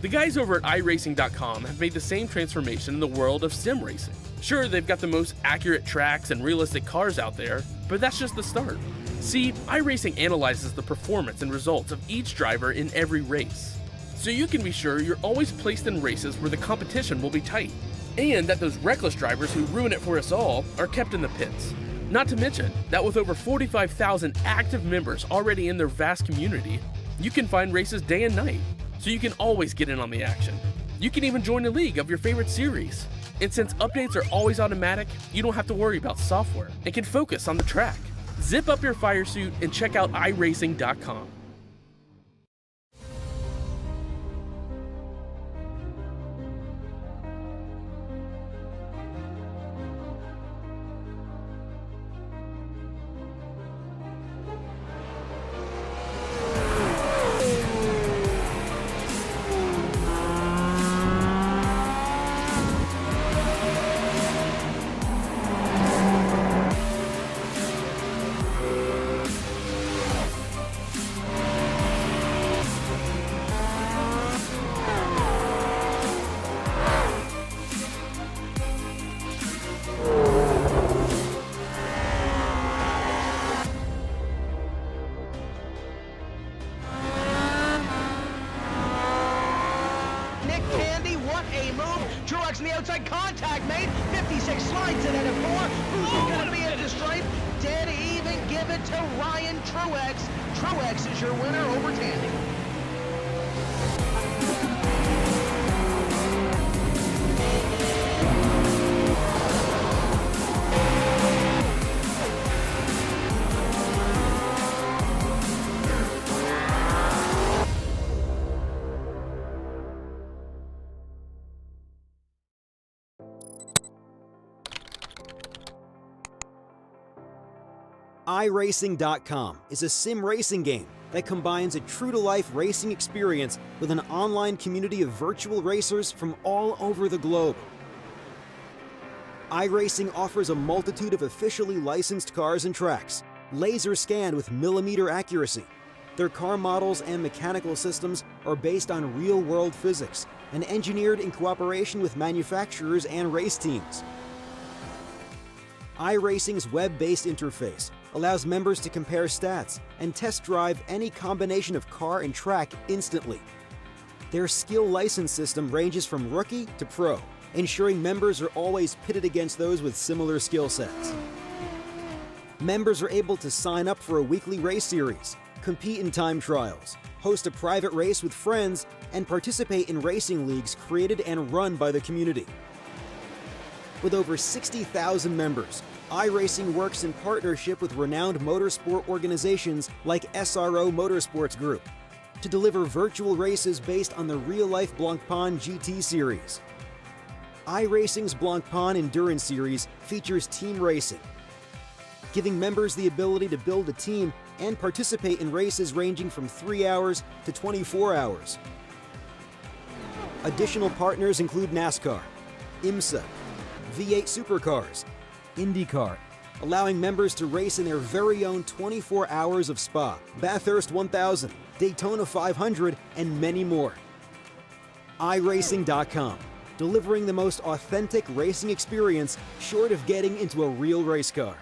The guys over at iRacing.com have made the same transformation in the world of sim racing. Sure, they've got the most accurate tracks and realistic cars out there, but that's just the start. See, iRacing analyzes the performance and results of each driver in every race, so you can be sure you're always placed in races where the competition will be tight, and that those reckless drivers who ruin it for us all are kept in the pits. Not to mention that with over 45,000 active members already in their vast community, you can find races day and night, so you can always get in on the action. You can even join a league of your favorite series. And since updates are always automatic, you don't have to worry about software and can focus on the track. Zip up your fire suit and check out iRacing.com. In the outside, contact made. 56 slides it at a 4. Who's going to be at the stripe? Dead even. Give it to Ryan Truex. Truex is your winner over Tandy. iRacing.com is a sim racing game that combines a true-to-life racing experience with an online community of virtual racers from all over the globe. iRacing offers a multitude of officially licensed cars and tracks, laser scanned with millimeter accuracy. Their car models and mechanical systems are based on real-world physics and engineered in cooperation with manufacturers and race teams. iRacing's web-based interface allows members to compare stats and test drive any combination of car and track instantly. Their skill license system ranges from rookie to pro, ensuring members are always pitted against those with similar skill sets. Members are able to sign up for a weekly race series, compete in time trials, host a private race with friends, and participate in racing leagues created and run by the community. With over 60,000 members, iRacing works in partnership with renowned motorsport organizations like SRO Motorsports Group to deliver virtual races based on the real-life Blancpain GT series. iRacing's Blancpain Endurance Series features team racing, giving members the ability to build a team and participate in races ranging from 3 hours to 24 hours. Additional partners include NASCAR, IMSA, V8 Supercars, IndyCar, allowing members to race in their very own 24 hours of Spa, Bathurst 1000, Daytona 500, and many more. iRacing.com, delivering the most authentic racing experience short of getting into a real race car.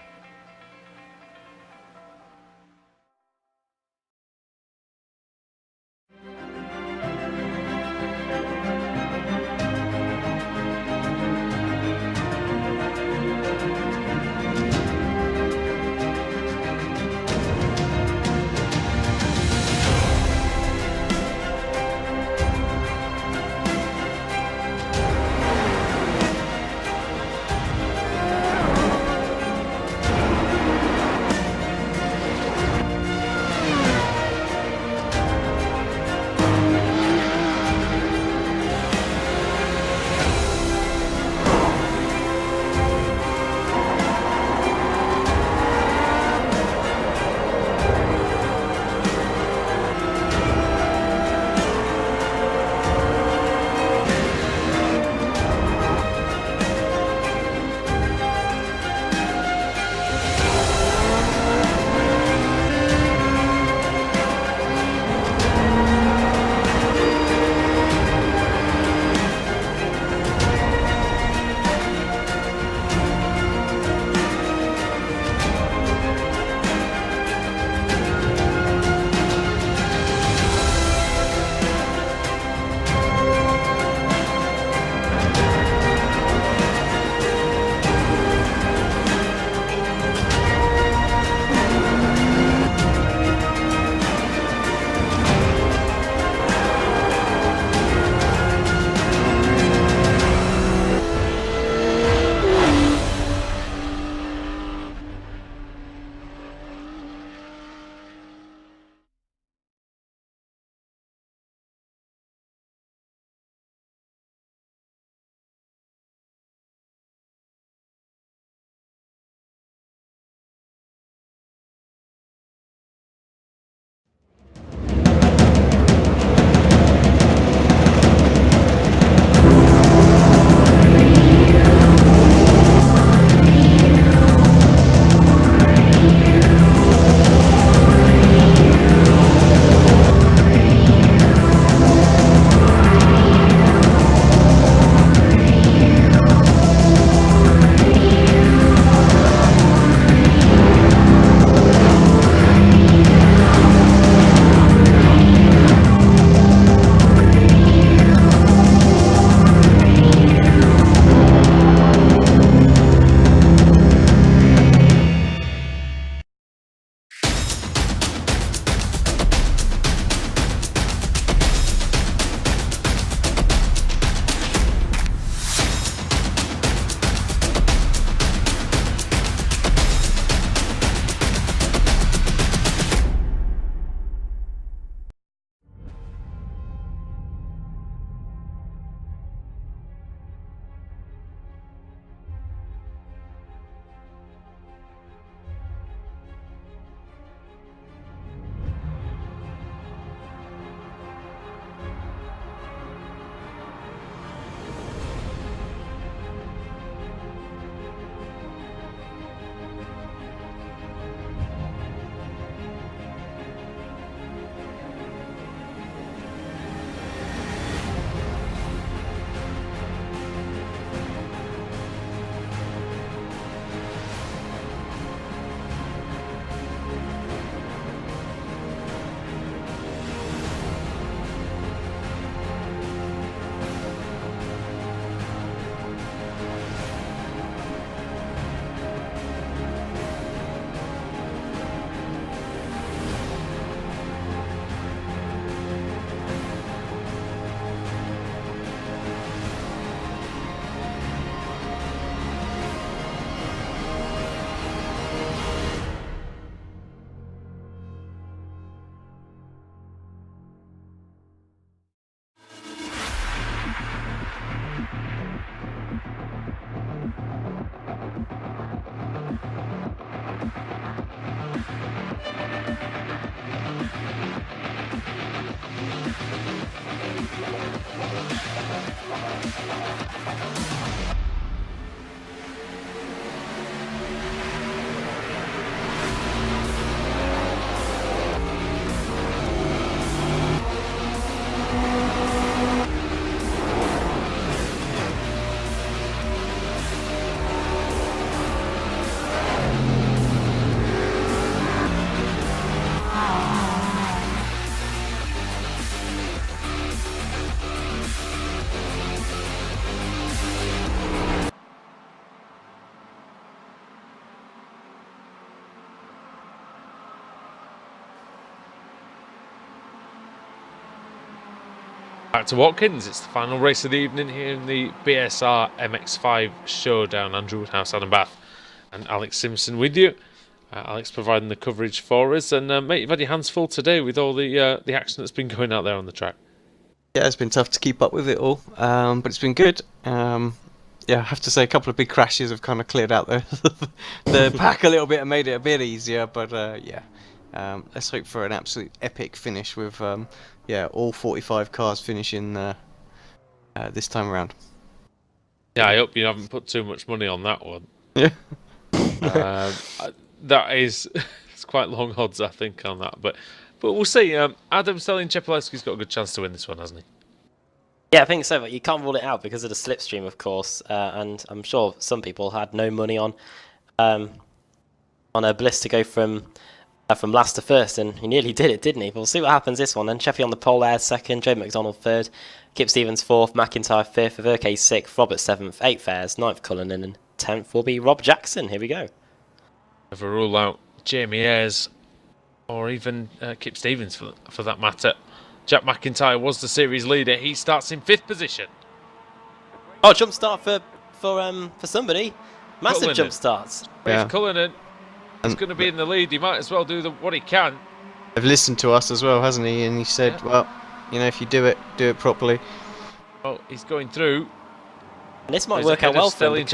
Back to Watkins. It's the final race of the evening here in the BSR MX5 Showdown. Andrew Woodhouse, Adam Bath, and Alex Simpson with you. Alex providing the coverage for us. And mate, you've had your hands full today with all the action that's been going out there on the track. Yeah, it's been tough to keep up with it all, but it's been good. Yeah, I have to say a couple of big crashes have kind of cleared out the pack a little bit and made it a bit easier. But yeah, let's hope for an absolute epic finish with all 45 cars finishing this time around. Yeah, I hope you haven't put too much money on that one. Yeah. That is it's quite long odds, I think, on that. But we'll see. Adam Stelin-Chepelewski's got a good chance to win this one, hasn't he? Yeah, I think so, but you can't rule it out because of the slipstream, of course. And I'm sure some people had no money on a Bliss to go from last to first, and he nearly did it, didn't he? But we'll see what happens this one. Then Sheffy on the pole there, second, Joe McDonald third, Kip Stevens fourth, McIntyre fifth, Verke sixth, Robert seventh, eighth Ayres, ninth Cullinan, and 10th will be Rob Jackson. Here we go. Never rule out Jamie Ayres or even Kip Stevens for that matter. Jack McIntyre was the series leader. He starts in 5th position. Oh, jump start for somebody. Massive Cullinan. jump starts. Yeah. Cullinan is going to be in the lead. He might as well do what he can. They've listened to us as well, hasn't he? And he said, well, you know, if you do it properly. Well, he's going through. And this might work out well for him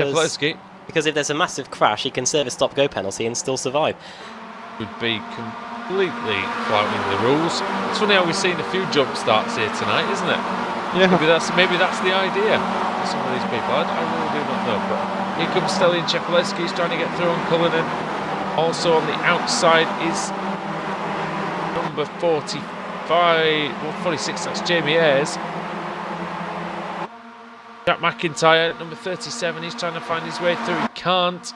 because if there's a massive crash, he can serve a stop-go penalty and still survive. Would be completely flouting the rules. It's funny how we've seen a few jump starts here tonight, isn't it? Yeah. Maybe that's the idea for some of these people. I really do not know. But here comes Stelin-Chepelewski. He's trying to get through on Cullinan. Also on the outside is number 46. That's Jamie Ayres. Jack McIntyre, number 37. He's trying to find his way through. He can't.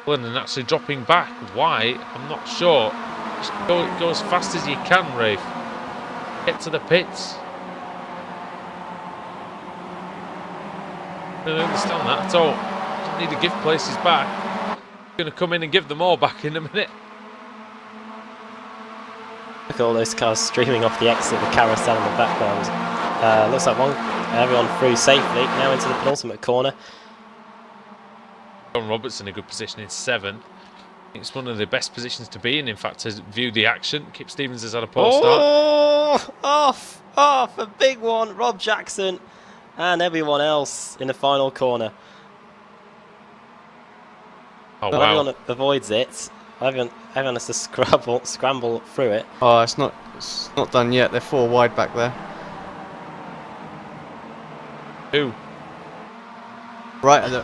Cullinan actually dropping back. Why? I'm not sure. Just go as fast as you can, Rafe. Get to the pits. I don't understand that at all. Don't need to give places back. Going to come in and give them all back in a minute. Look at all those cars streaming off the exit of the carousel in the background. Looks like everyone through safely. Now into the penultimate corner. John Roberts in a good position in 7th. It's one of the best positions to be in fact, to view the action. Kip Stevens has had a poor start. Off, a big one. Rob Jackson and everyone else in the final corner. Oh, but wow. everyone avoids it. Everyone has to scramble through it. Oh, it's not done yet. They're 4 wide back there. Who? Right at the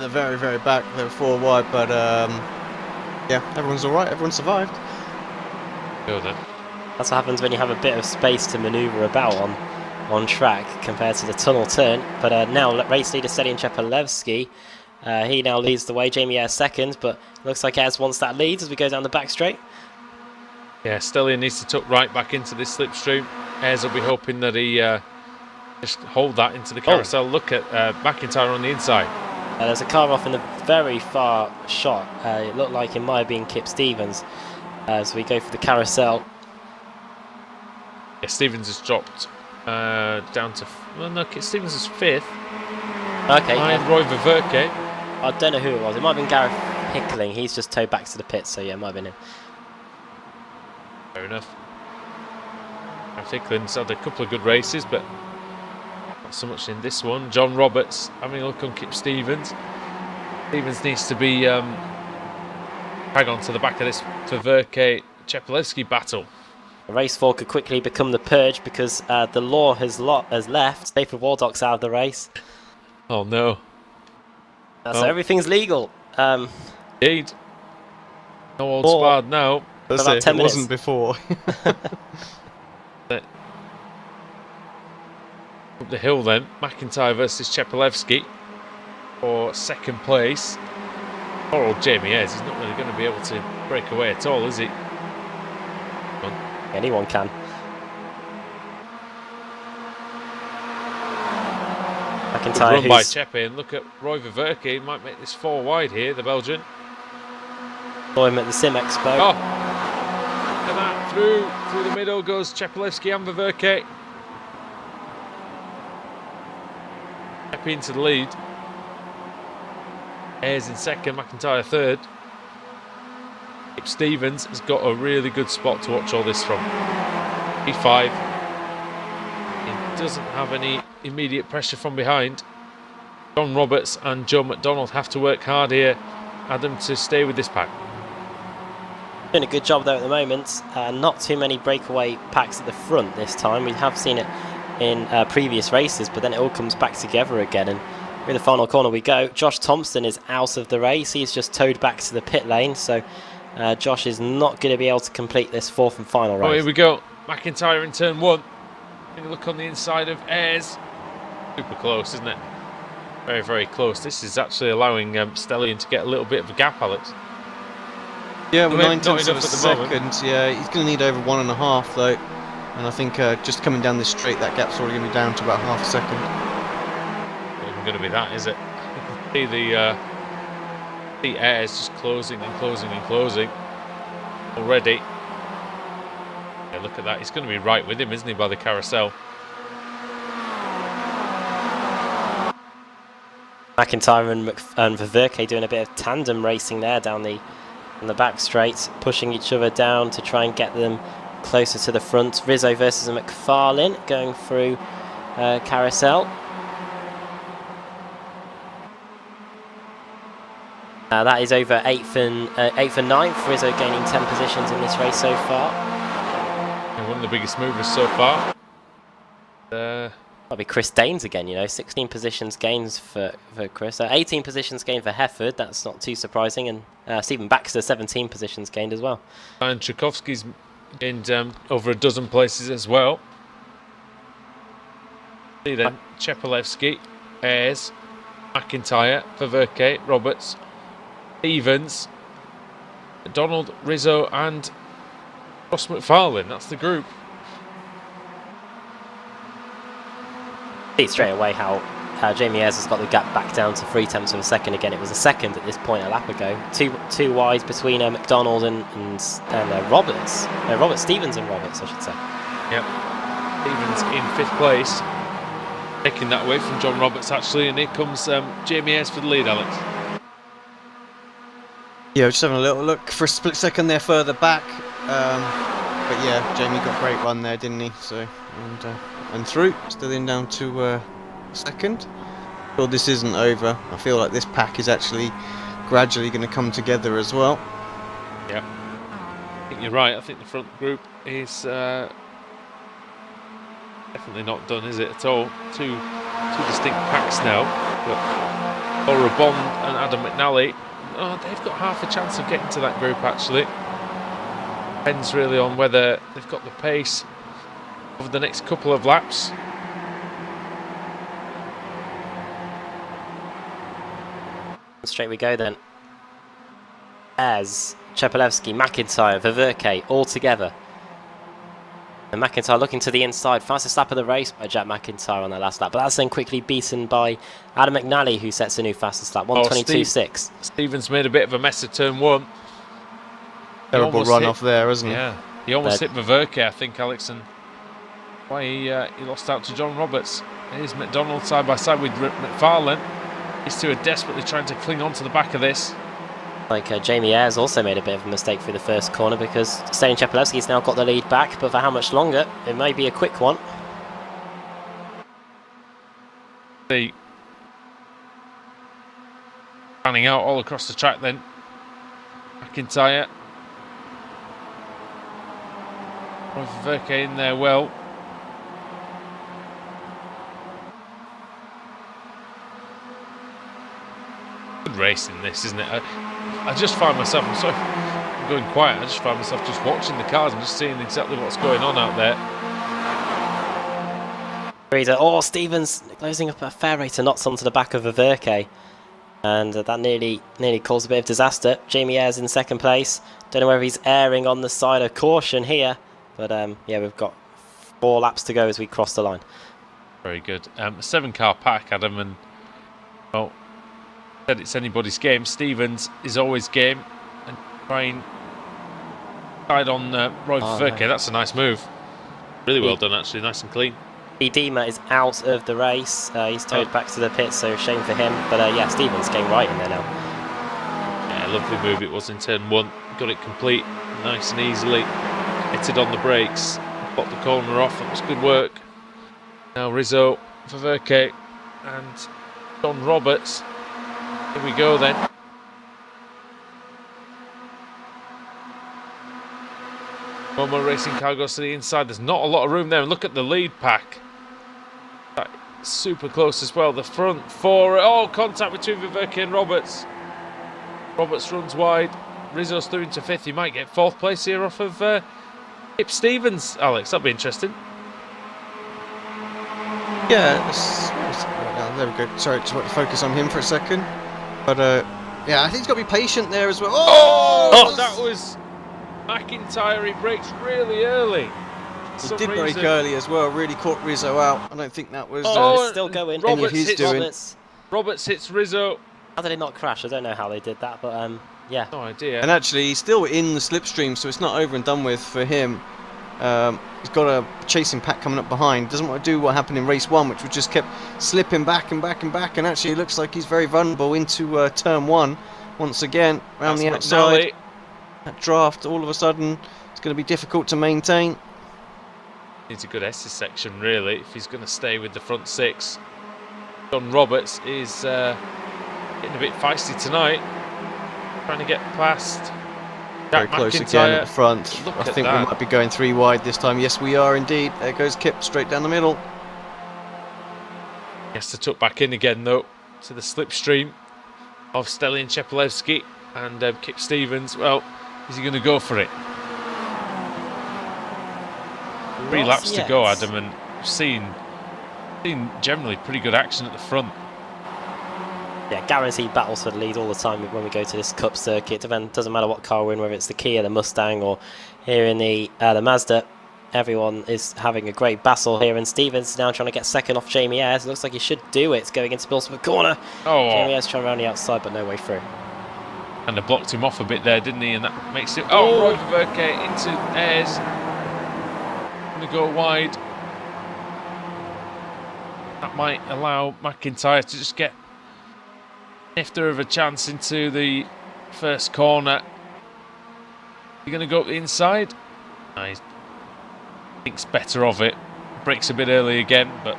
very, very back. They're 4 wide, but yeah, everyone's all right. Everyone survived. Go then. That's what happens when you have a bit of space to manoeuvre about on track compared to the tunnel turn. But now race leader Stelin-Chepelewski. He now leads the way. Jamie Ayres second, but looks like Ayres wants that lead as we go down the back straight. Yeah, Stelin needs to tuck right back into this slipstream. Ayres will be hoping that he just hold that into the carousel. Look at McIntyre on the inside. There's a car off in the very far shot. It looked like it might have been Kip Stevens as we go for the carousel. Yeah, Stevens has dropped down to... Well, no, Kip Stevens is 5th. Okay. Behind Roy Verke. I don't know who it was. It might have been Gareth Hickling. He's just towed back to the pits, so yeah, it might have been him. Fair enough. Gareth Hickling's had a couple of good races, but not so much in this one. John Roberts having a look on Kip Stevens. Stevens needs to be hang on to the back of this Verke-Chepelewski battle. Race 4 could quickly become the purge because the law has left. David Waldocks out of the race. Oh no. So everything's legal. Indeed. No old spard now. That's about it. 10 It minutes. wasn't before. Up the hill then. McIntyre versus Chepelewski for 2nd place. Poor old Jamie Ayres. He's not really going to be able to break away at all, is he? Anyone can. McIntyre Run by Chepe, and look at Roy Verke. He might make this 4 wide here, the Belgian. Saw him at the Sim Expo. Oh, look at that. Through the middle goes Chepelewski and Verke. European to the lead. Ayres in second, McIntyre third. Stevens has got a really good spot to watch all this from. P5. He doesn't have any immediate pressure from behind. John Roberts and Joe McDonald have to work hard here, Adam, to stay with this pack. Doing a good job though at the moment. Not too many breakaway packs at the front this time. We have seen it in previous races, but then it all comes back together again. And in the final corner we go. Josh Thompson is out of the race. He's just towed back to the pit lane, so Josh is not going to be able to complete this fourth and final race. Oh, here we go. McIntyre in turn one. Take a look on the inside of Ayres. Super close, isn't it? Very, very close. This is actually allowing Stellion to get a little bit of a gap, Alex. Yeah, well, 9/10 of a at the moment. second. Yeah, he's going to need over 1.5 though. And I think just coming down this straight, that gap's already going to be down to about half a second. Not even going to be that, is it? You can see the Ayres just closing and closing and closing already. Yeah, look at that. He's going to be right with him, isn't he, by the carousel? McIntyre and Verke doing a bit of tandem racing there down the back straight, pushing each other down to try and get them closer to the front. Rizzo versus McFarlane going through carousel. That is over 8th and 9th. Rizzo gaining 10 positions in this race so far. Yeah, one of the biggest movers so far. That'll be Chris Danes again, you know, 16 positions gains for Chris. 18 positions gained for Hefford, that's not too surprising. And Stephen Baxter, 17 positions gained as well. And Tchaikovsky's gained over a dozen places as well. See then, Chepelevsky, Ayres, McIntyre, Verke, Roberts, Stevens, Donald, Rizzo and Ross McFarlane. That's the group. See straight away how Jamie Ayres has got the gap back down to 3/10 of a second again. It was a second at this point a lap ago. Two wide between McDonald and Roberts. Stevens and Roberts, I should say. Yep. Stevens in 5th place. Taking that away from John Roberts actually, and here comes Jamie Ayres for the lead, Alex. Yeah, just having a little look for a split second there further back. But yeah, Jamie got a great run there, didn't he? So and through, still in down to second. Well, this isn't over. I feel like this pack is actually gradually going to come together as well. Yeah, I think you're right. I think the front group is definitely not done, is it at all? Two distinct packs now. But Laura Bond and Adam McNally, they've got half a chance of getting to that group actually. Depends really on whether they've got the pace over the next couple of laps. Straight we go then. As Chepelevsky, McIntyre, Verke all together. And McIntyre looking to the inside. Fastest lap of the race by Jack McIntyre on the last lap. But that's then quickly beaten by Adam McNally, who sets a new fastest lap, 1:22.6. Stevens made a bit of a mess of turn one. Terrible run off there, isn't it? Yeah, he almost hit Verke, I think, Alex, and why he lost out to John Roberts. Here's McDonald side by side with McFarlane. These two are desperately trying to cling on to the back of this. Like Jamie Ayres also made a bit of a mistake through the first corner because Stanislav Chepelevsky's now got the lead back, but for how much longer? It may be a quick one. The panning out all across the track then. McIntyre. Verke in there well. Good racing this, isn't it? I just find myself, I'm sorry I'm going quiet, I just find myself just watching the cars and just seeing exactly what's going on out there. Oh, Stevens closing up a fair rate of knots onto the back of Verke. And that nearly caused a bit of disaster. Jamie Ayres in second place. Don't know whether he's erring on the side of caution here. But yeah, we've got 4 laps to go as we cross the line. Very good. 7-car pack, Adam, and well, said it's anybody's game. Stevens is always game, and trying side on Roy Verke. That's a nice move. Really well done, actually, nice and clean. Edema is out of the race. He's towed back to the pit, so shame for him. But yeah, Stevens getting right in there now. Yeah, lovely move it was in turn 1. Got it complete nice and easily. Hitted on the brakes. Blocked the corner off. That was good work. Now Rizzo for Verke and John Roberts. Here we go then. One more racing car goes to the inside. There's not a lot of room there. And look at the lead pack. That's super close as well. The front 4. Oh, contact between Verke and Roberts. Roberts runs wide. Rizzo's through into 5th. He might get 4th place here off of Kip Stevens. Alex, that'll be interesting. Yeah, there we go. Sorry, just want to focus on him for a second. But yeah, I think he's got to be patient there as well. Oh, that was McIntyre. He brakes really early. He did break early as well. Really caught Rizzo out. I don't think that was still going. Roberts hits Roberts. Roberts hits Rizzo. How did it not crash? I don't know how they did that, but yeah. No idea. And actually, he's still in the slipstream, so it's not over and done with for him. He's got a chasing pack coming up behind. Doesn't want to do what happened in race 1, which was just kept slipping back and back and back. And actually, it looks like he's very vulnerable into turn 1 once again around the outside. That draft, all of a sudden, it's going to be difficult to maintain. Needs a good S's section, really, if he's going to stay with the front 6. John Roberts is getting a bit feisty tonight, trying to get past Very close again at the front. Look I at think that. we might be going 3 wide this time. Yes, we are indeed. There goes Kip straight down the middle. He has to tuck back in again, though, to the slipstream of Stelian Chepelevsky and Kip Stevens. Well, is he going to go for it? 3 laps to go, Adam, and we've seen generally pretty good action at the front. Yeah, guaranteed battles for the lead all the time when we go to this Cup circuit. It doesn't matter what car we're in, whether it's the Kia, the Mustang, or here in the Mazda. Everyone is having a great battle here, and Stevens now trying to get second off Jamie Ayres. Looks like he should do it. Going into Bilsford corner. Oh, Jamie Ayres trying around the outside, but no way through. And they blocked him off a bit there, didn't he? And that makes it. Oh, Roy Verke into Ayres. Going to go wide. That might allow McIntyre to just get nifter of a chance into the first corner. You're going to go up the inside. He thinks better of it. Breaks a bit early again, but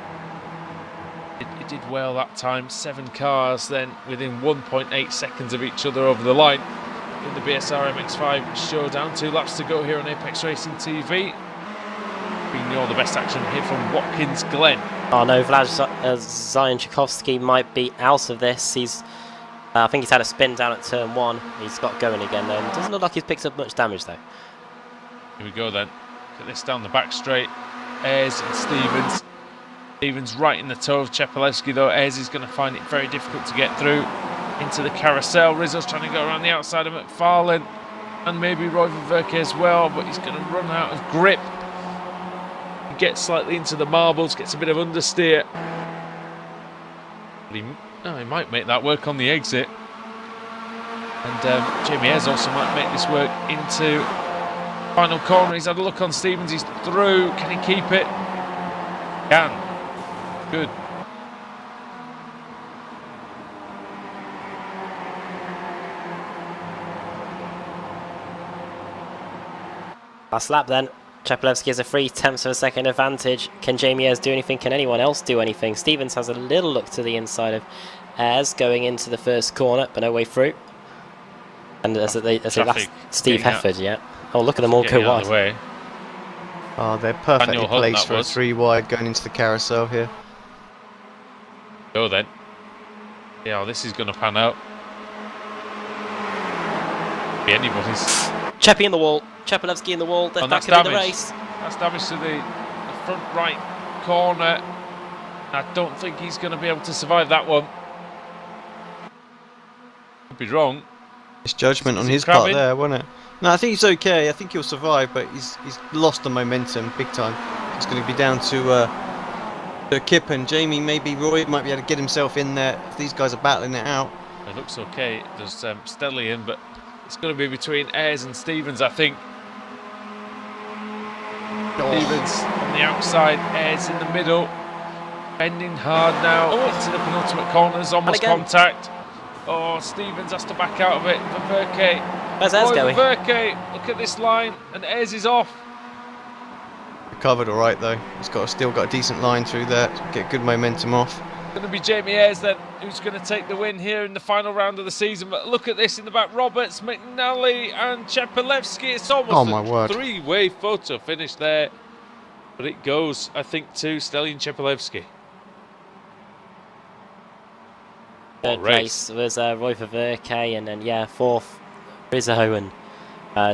it did well that time. 7 cars then within 1.8 seconds of each other over the line in the BSR MX5 Showdown. 2 laps to go here on Apex Racing TV. Bringing you all the best action here from Watkins Glen. Oh no, Zajanczykowski might be out of this. He's I think he's had a spin down at turn 1. He's got going again though. Doesn't look like he's picked up much damage though. Here we go then. Get this down the back straight. Ayres and Stevens. Stevens right in the toe of Chepelevsky though. Ayres is going to find it very difficult to get through into the carousel. Rizzo's trying to go around the outside of McFarlane and maybe Roy Verke as well, but he's going to run out of grip. He gets slightly into the marbles, gets a bit of understeer. But he might make that work on the exit. And Jamie Ayres also might make this work into final corner. He's had a look on Stevens, he's through. Can he keep it? Can. Good. Last lap then. Chepelevsky has a 3/10 of a second advantage. Can Jamie Ayres do anything? Can anyone else do anything? Stevens has a little look to the inside of Ayres going into the first corner, but no way through. And as last Steve Hefford, yeah. Oh, look at them all go wide. Oh, they're perfectly placed for a 3 wide going into the carousel here. Go then. Yeah, this is going to pan out. Be anybody's. Cheppy in the wall. Chepelevsky in the wall. They're back in the race. That's damage to the front right corner. I don't think he's going to be able to survive that one. Could be wrong. It's judgment on his part there, wasn't it? No, I think he's okay. I think he'll survive, but he's lost the momentum big time. It's going to be down to Kip and Jamie. Maybe Roy might be able to get himself in there if these guys are battling it out. It looks okay. There's Stelian, but it's going to be between Ayres and Stevens, I think. Stevens on the outside, Ayres in the middle, bending hard now into the penultimate corners, almost contact. Oh, Stevens has to back out of it for Verke. Where's Ayres going? Verke, look at this line, and Ayres is off. Recovered all right though. He's still got a decent line through there to get good momentum off. Going to be Jamie Ayres then, who's going to take the win here in the final round of the season. But look at this in the back: Roberts, McNally, and Chepelevsky. It's almost a three-way photo finish there, but it goes, I think, to Stelian Chepelevsky. Third place was Roy Verke, and then fourth Rizzo, and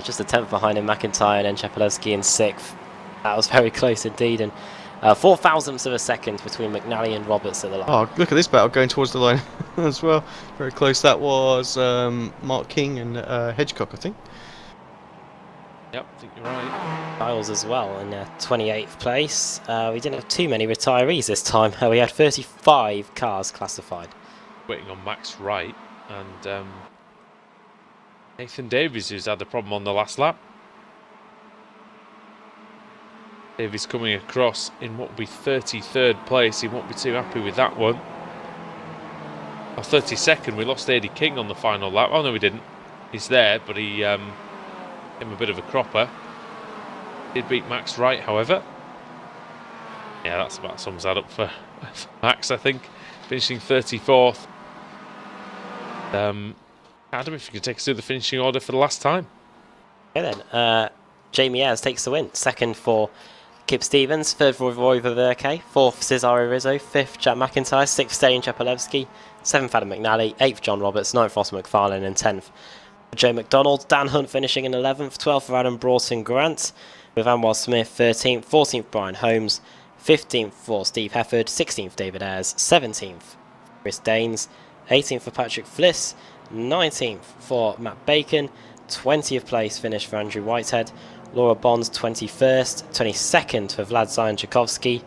just a tenth behind him McIntyre, and then Chepelevsky in sixth. That was very close indeed, and 4 thousandths of a second between McNally and Roberts at the line. Oh, look at this battle going towards the line as well. Very close. That was Mark King and Hedgecock, I think. Yep, I think you're right. Giles as well in 28th place. We didn't have too many retirees this time. We had 35 cars classified. Waiting on Max Wright and Nathan Davies, who's had a problem on the last lap. Davies coming across in what will be 33rd place. He won't be too happy with that one. Or 32nd, we lost Eddie King on the final lap. Oh no, we didn't. He's there, but he gave him a bit of a cropper. Did beat Max Wright, however. Yeah, that's about sums that up for Max, I think. Finishing 34th. Adam, if you could take us through the finishing order for the last time. Okay then. Jamie Ayres takes the win. Second for Kip Stevens, third for Roy Verke, fourth Cesare Rizzo, fifth Jack McIntyre, sixth Stelian Chepelevsky, seventh Adam McNally, eighth John Roberts, ninth Ross McFarlane, and 10th Joe McDonald. Dan Hunt finishing in 11th, 12th for Adam Broughton Grant, with Anwar Smith 13th, 14th Brian Holmes, 15th for Steve Hefford, 16th David Ayres, 17th Chris Daines, 18th for Patrick Fliss, 19th for Matt Bacon, 20th place finish for Andrew Whitehead, Laura Bonds 21st, 22nd for Vlad Zion Tchaikovsky,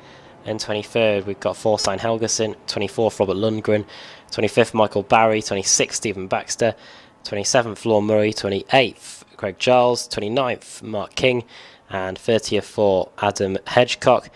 and 23rd we've got Forstein Helgerson, 24th Robert Lundgren, 25th Michael Barry, 26th Stephen Baxter, 27th Law Murray, 28th Craig Giles, 29th Mark King, and 30th for Adam Hedgecock,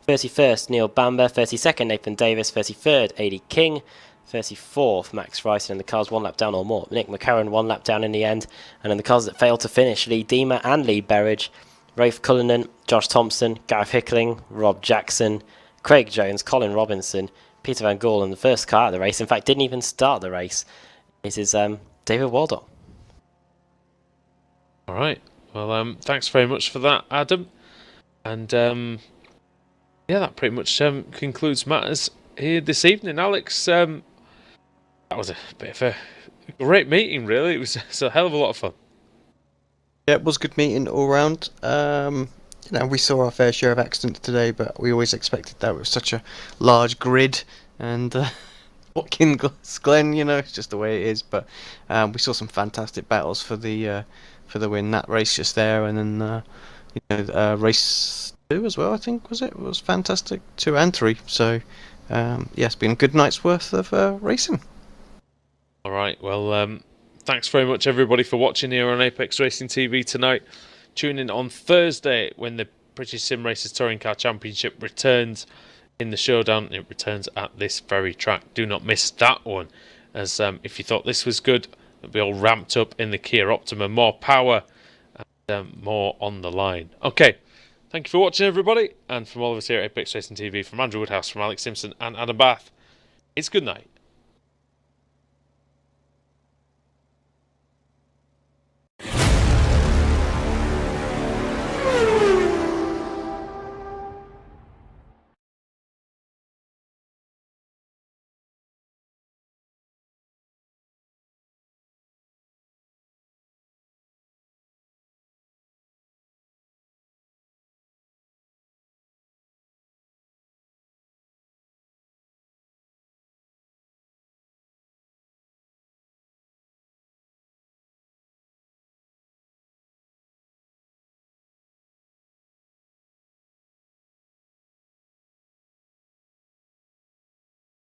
31st Neil Bamber, 32nd Nathan Davis, 33rd A.D. King, 34th Max Wright, and the cars 1 lap down or more. Nick McCarron 1 lap down in the end, and in the cars that failed to finish, Lee Deemer and Lee Berridge, Rafe Cullinan, Josh Thompson, Gareth Hickling, Rob Jackson, Craig Jones, Colin Robinson, Peter Van Gaal, and the first car at the race, in fact didn't even start the race, it is David Waldop. Alright, well thanks very much for that, Adam, and yeah, that pretty much concludes matters here this evening. Alex, that was a bit of a great meeting, really. It was a hell of a lot of fun. Yeah, it was a good meeting all round. We saw our fair share of accidents today, but we always expected that with such a large grid. And Watkins Glen, it's just the way it is. But we saw some fantastic battles for the win. That race just there, and then race 2 as well. I think it was fantastic, 2 and 3. So it's been a good night's worth of racing. All right, well, thanks very much, everybody, for watching here on Apex Racing TV tonight. Tune in on Thursday when the British Sim Racers Touring Car Championship returns in the showdown. It returns at this very track. Do not miss that one, as if you thought this was good, it'll be all ramped up in the Kia Optima. More power and more on the line. Okay, thank you for watching, everybody, and from all of us here at Apex Racing TV, from Andrew Woodhouse, from Alex Simpson and Adam Bath, it's good night.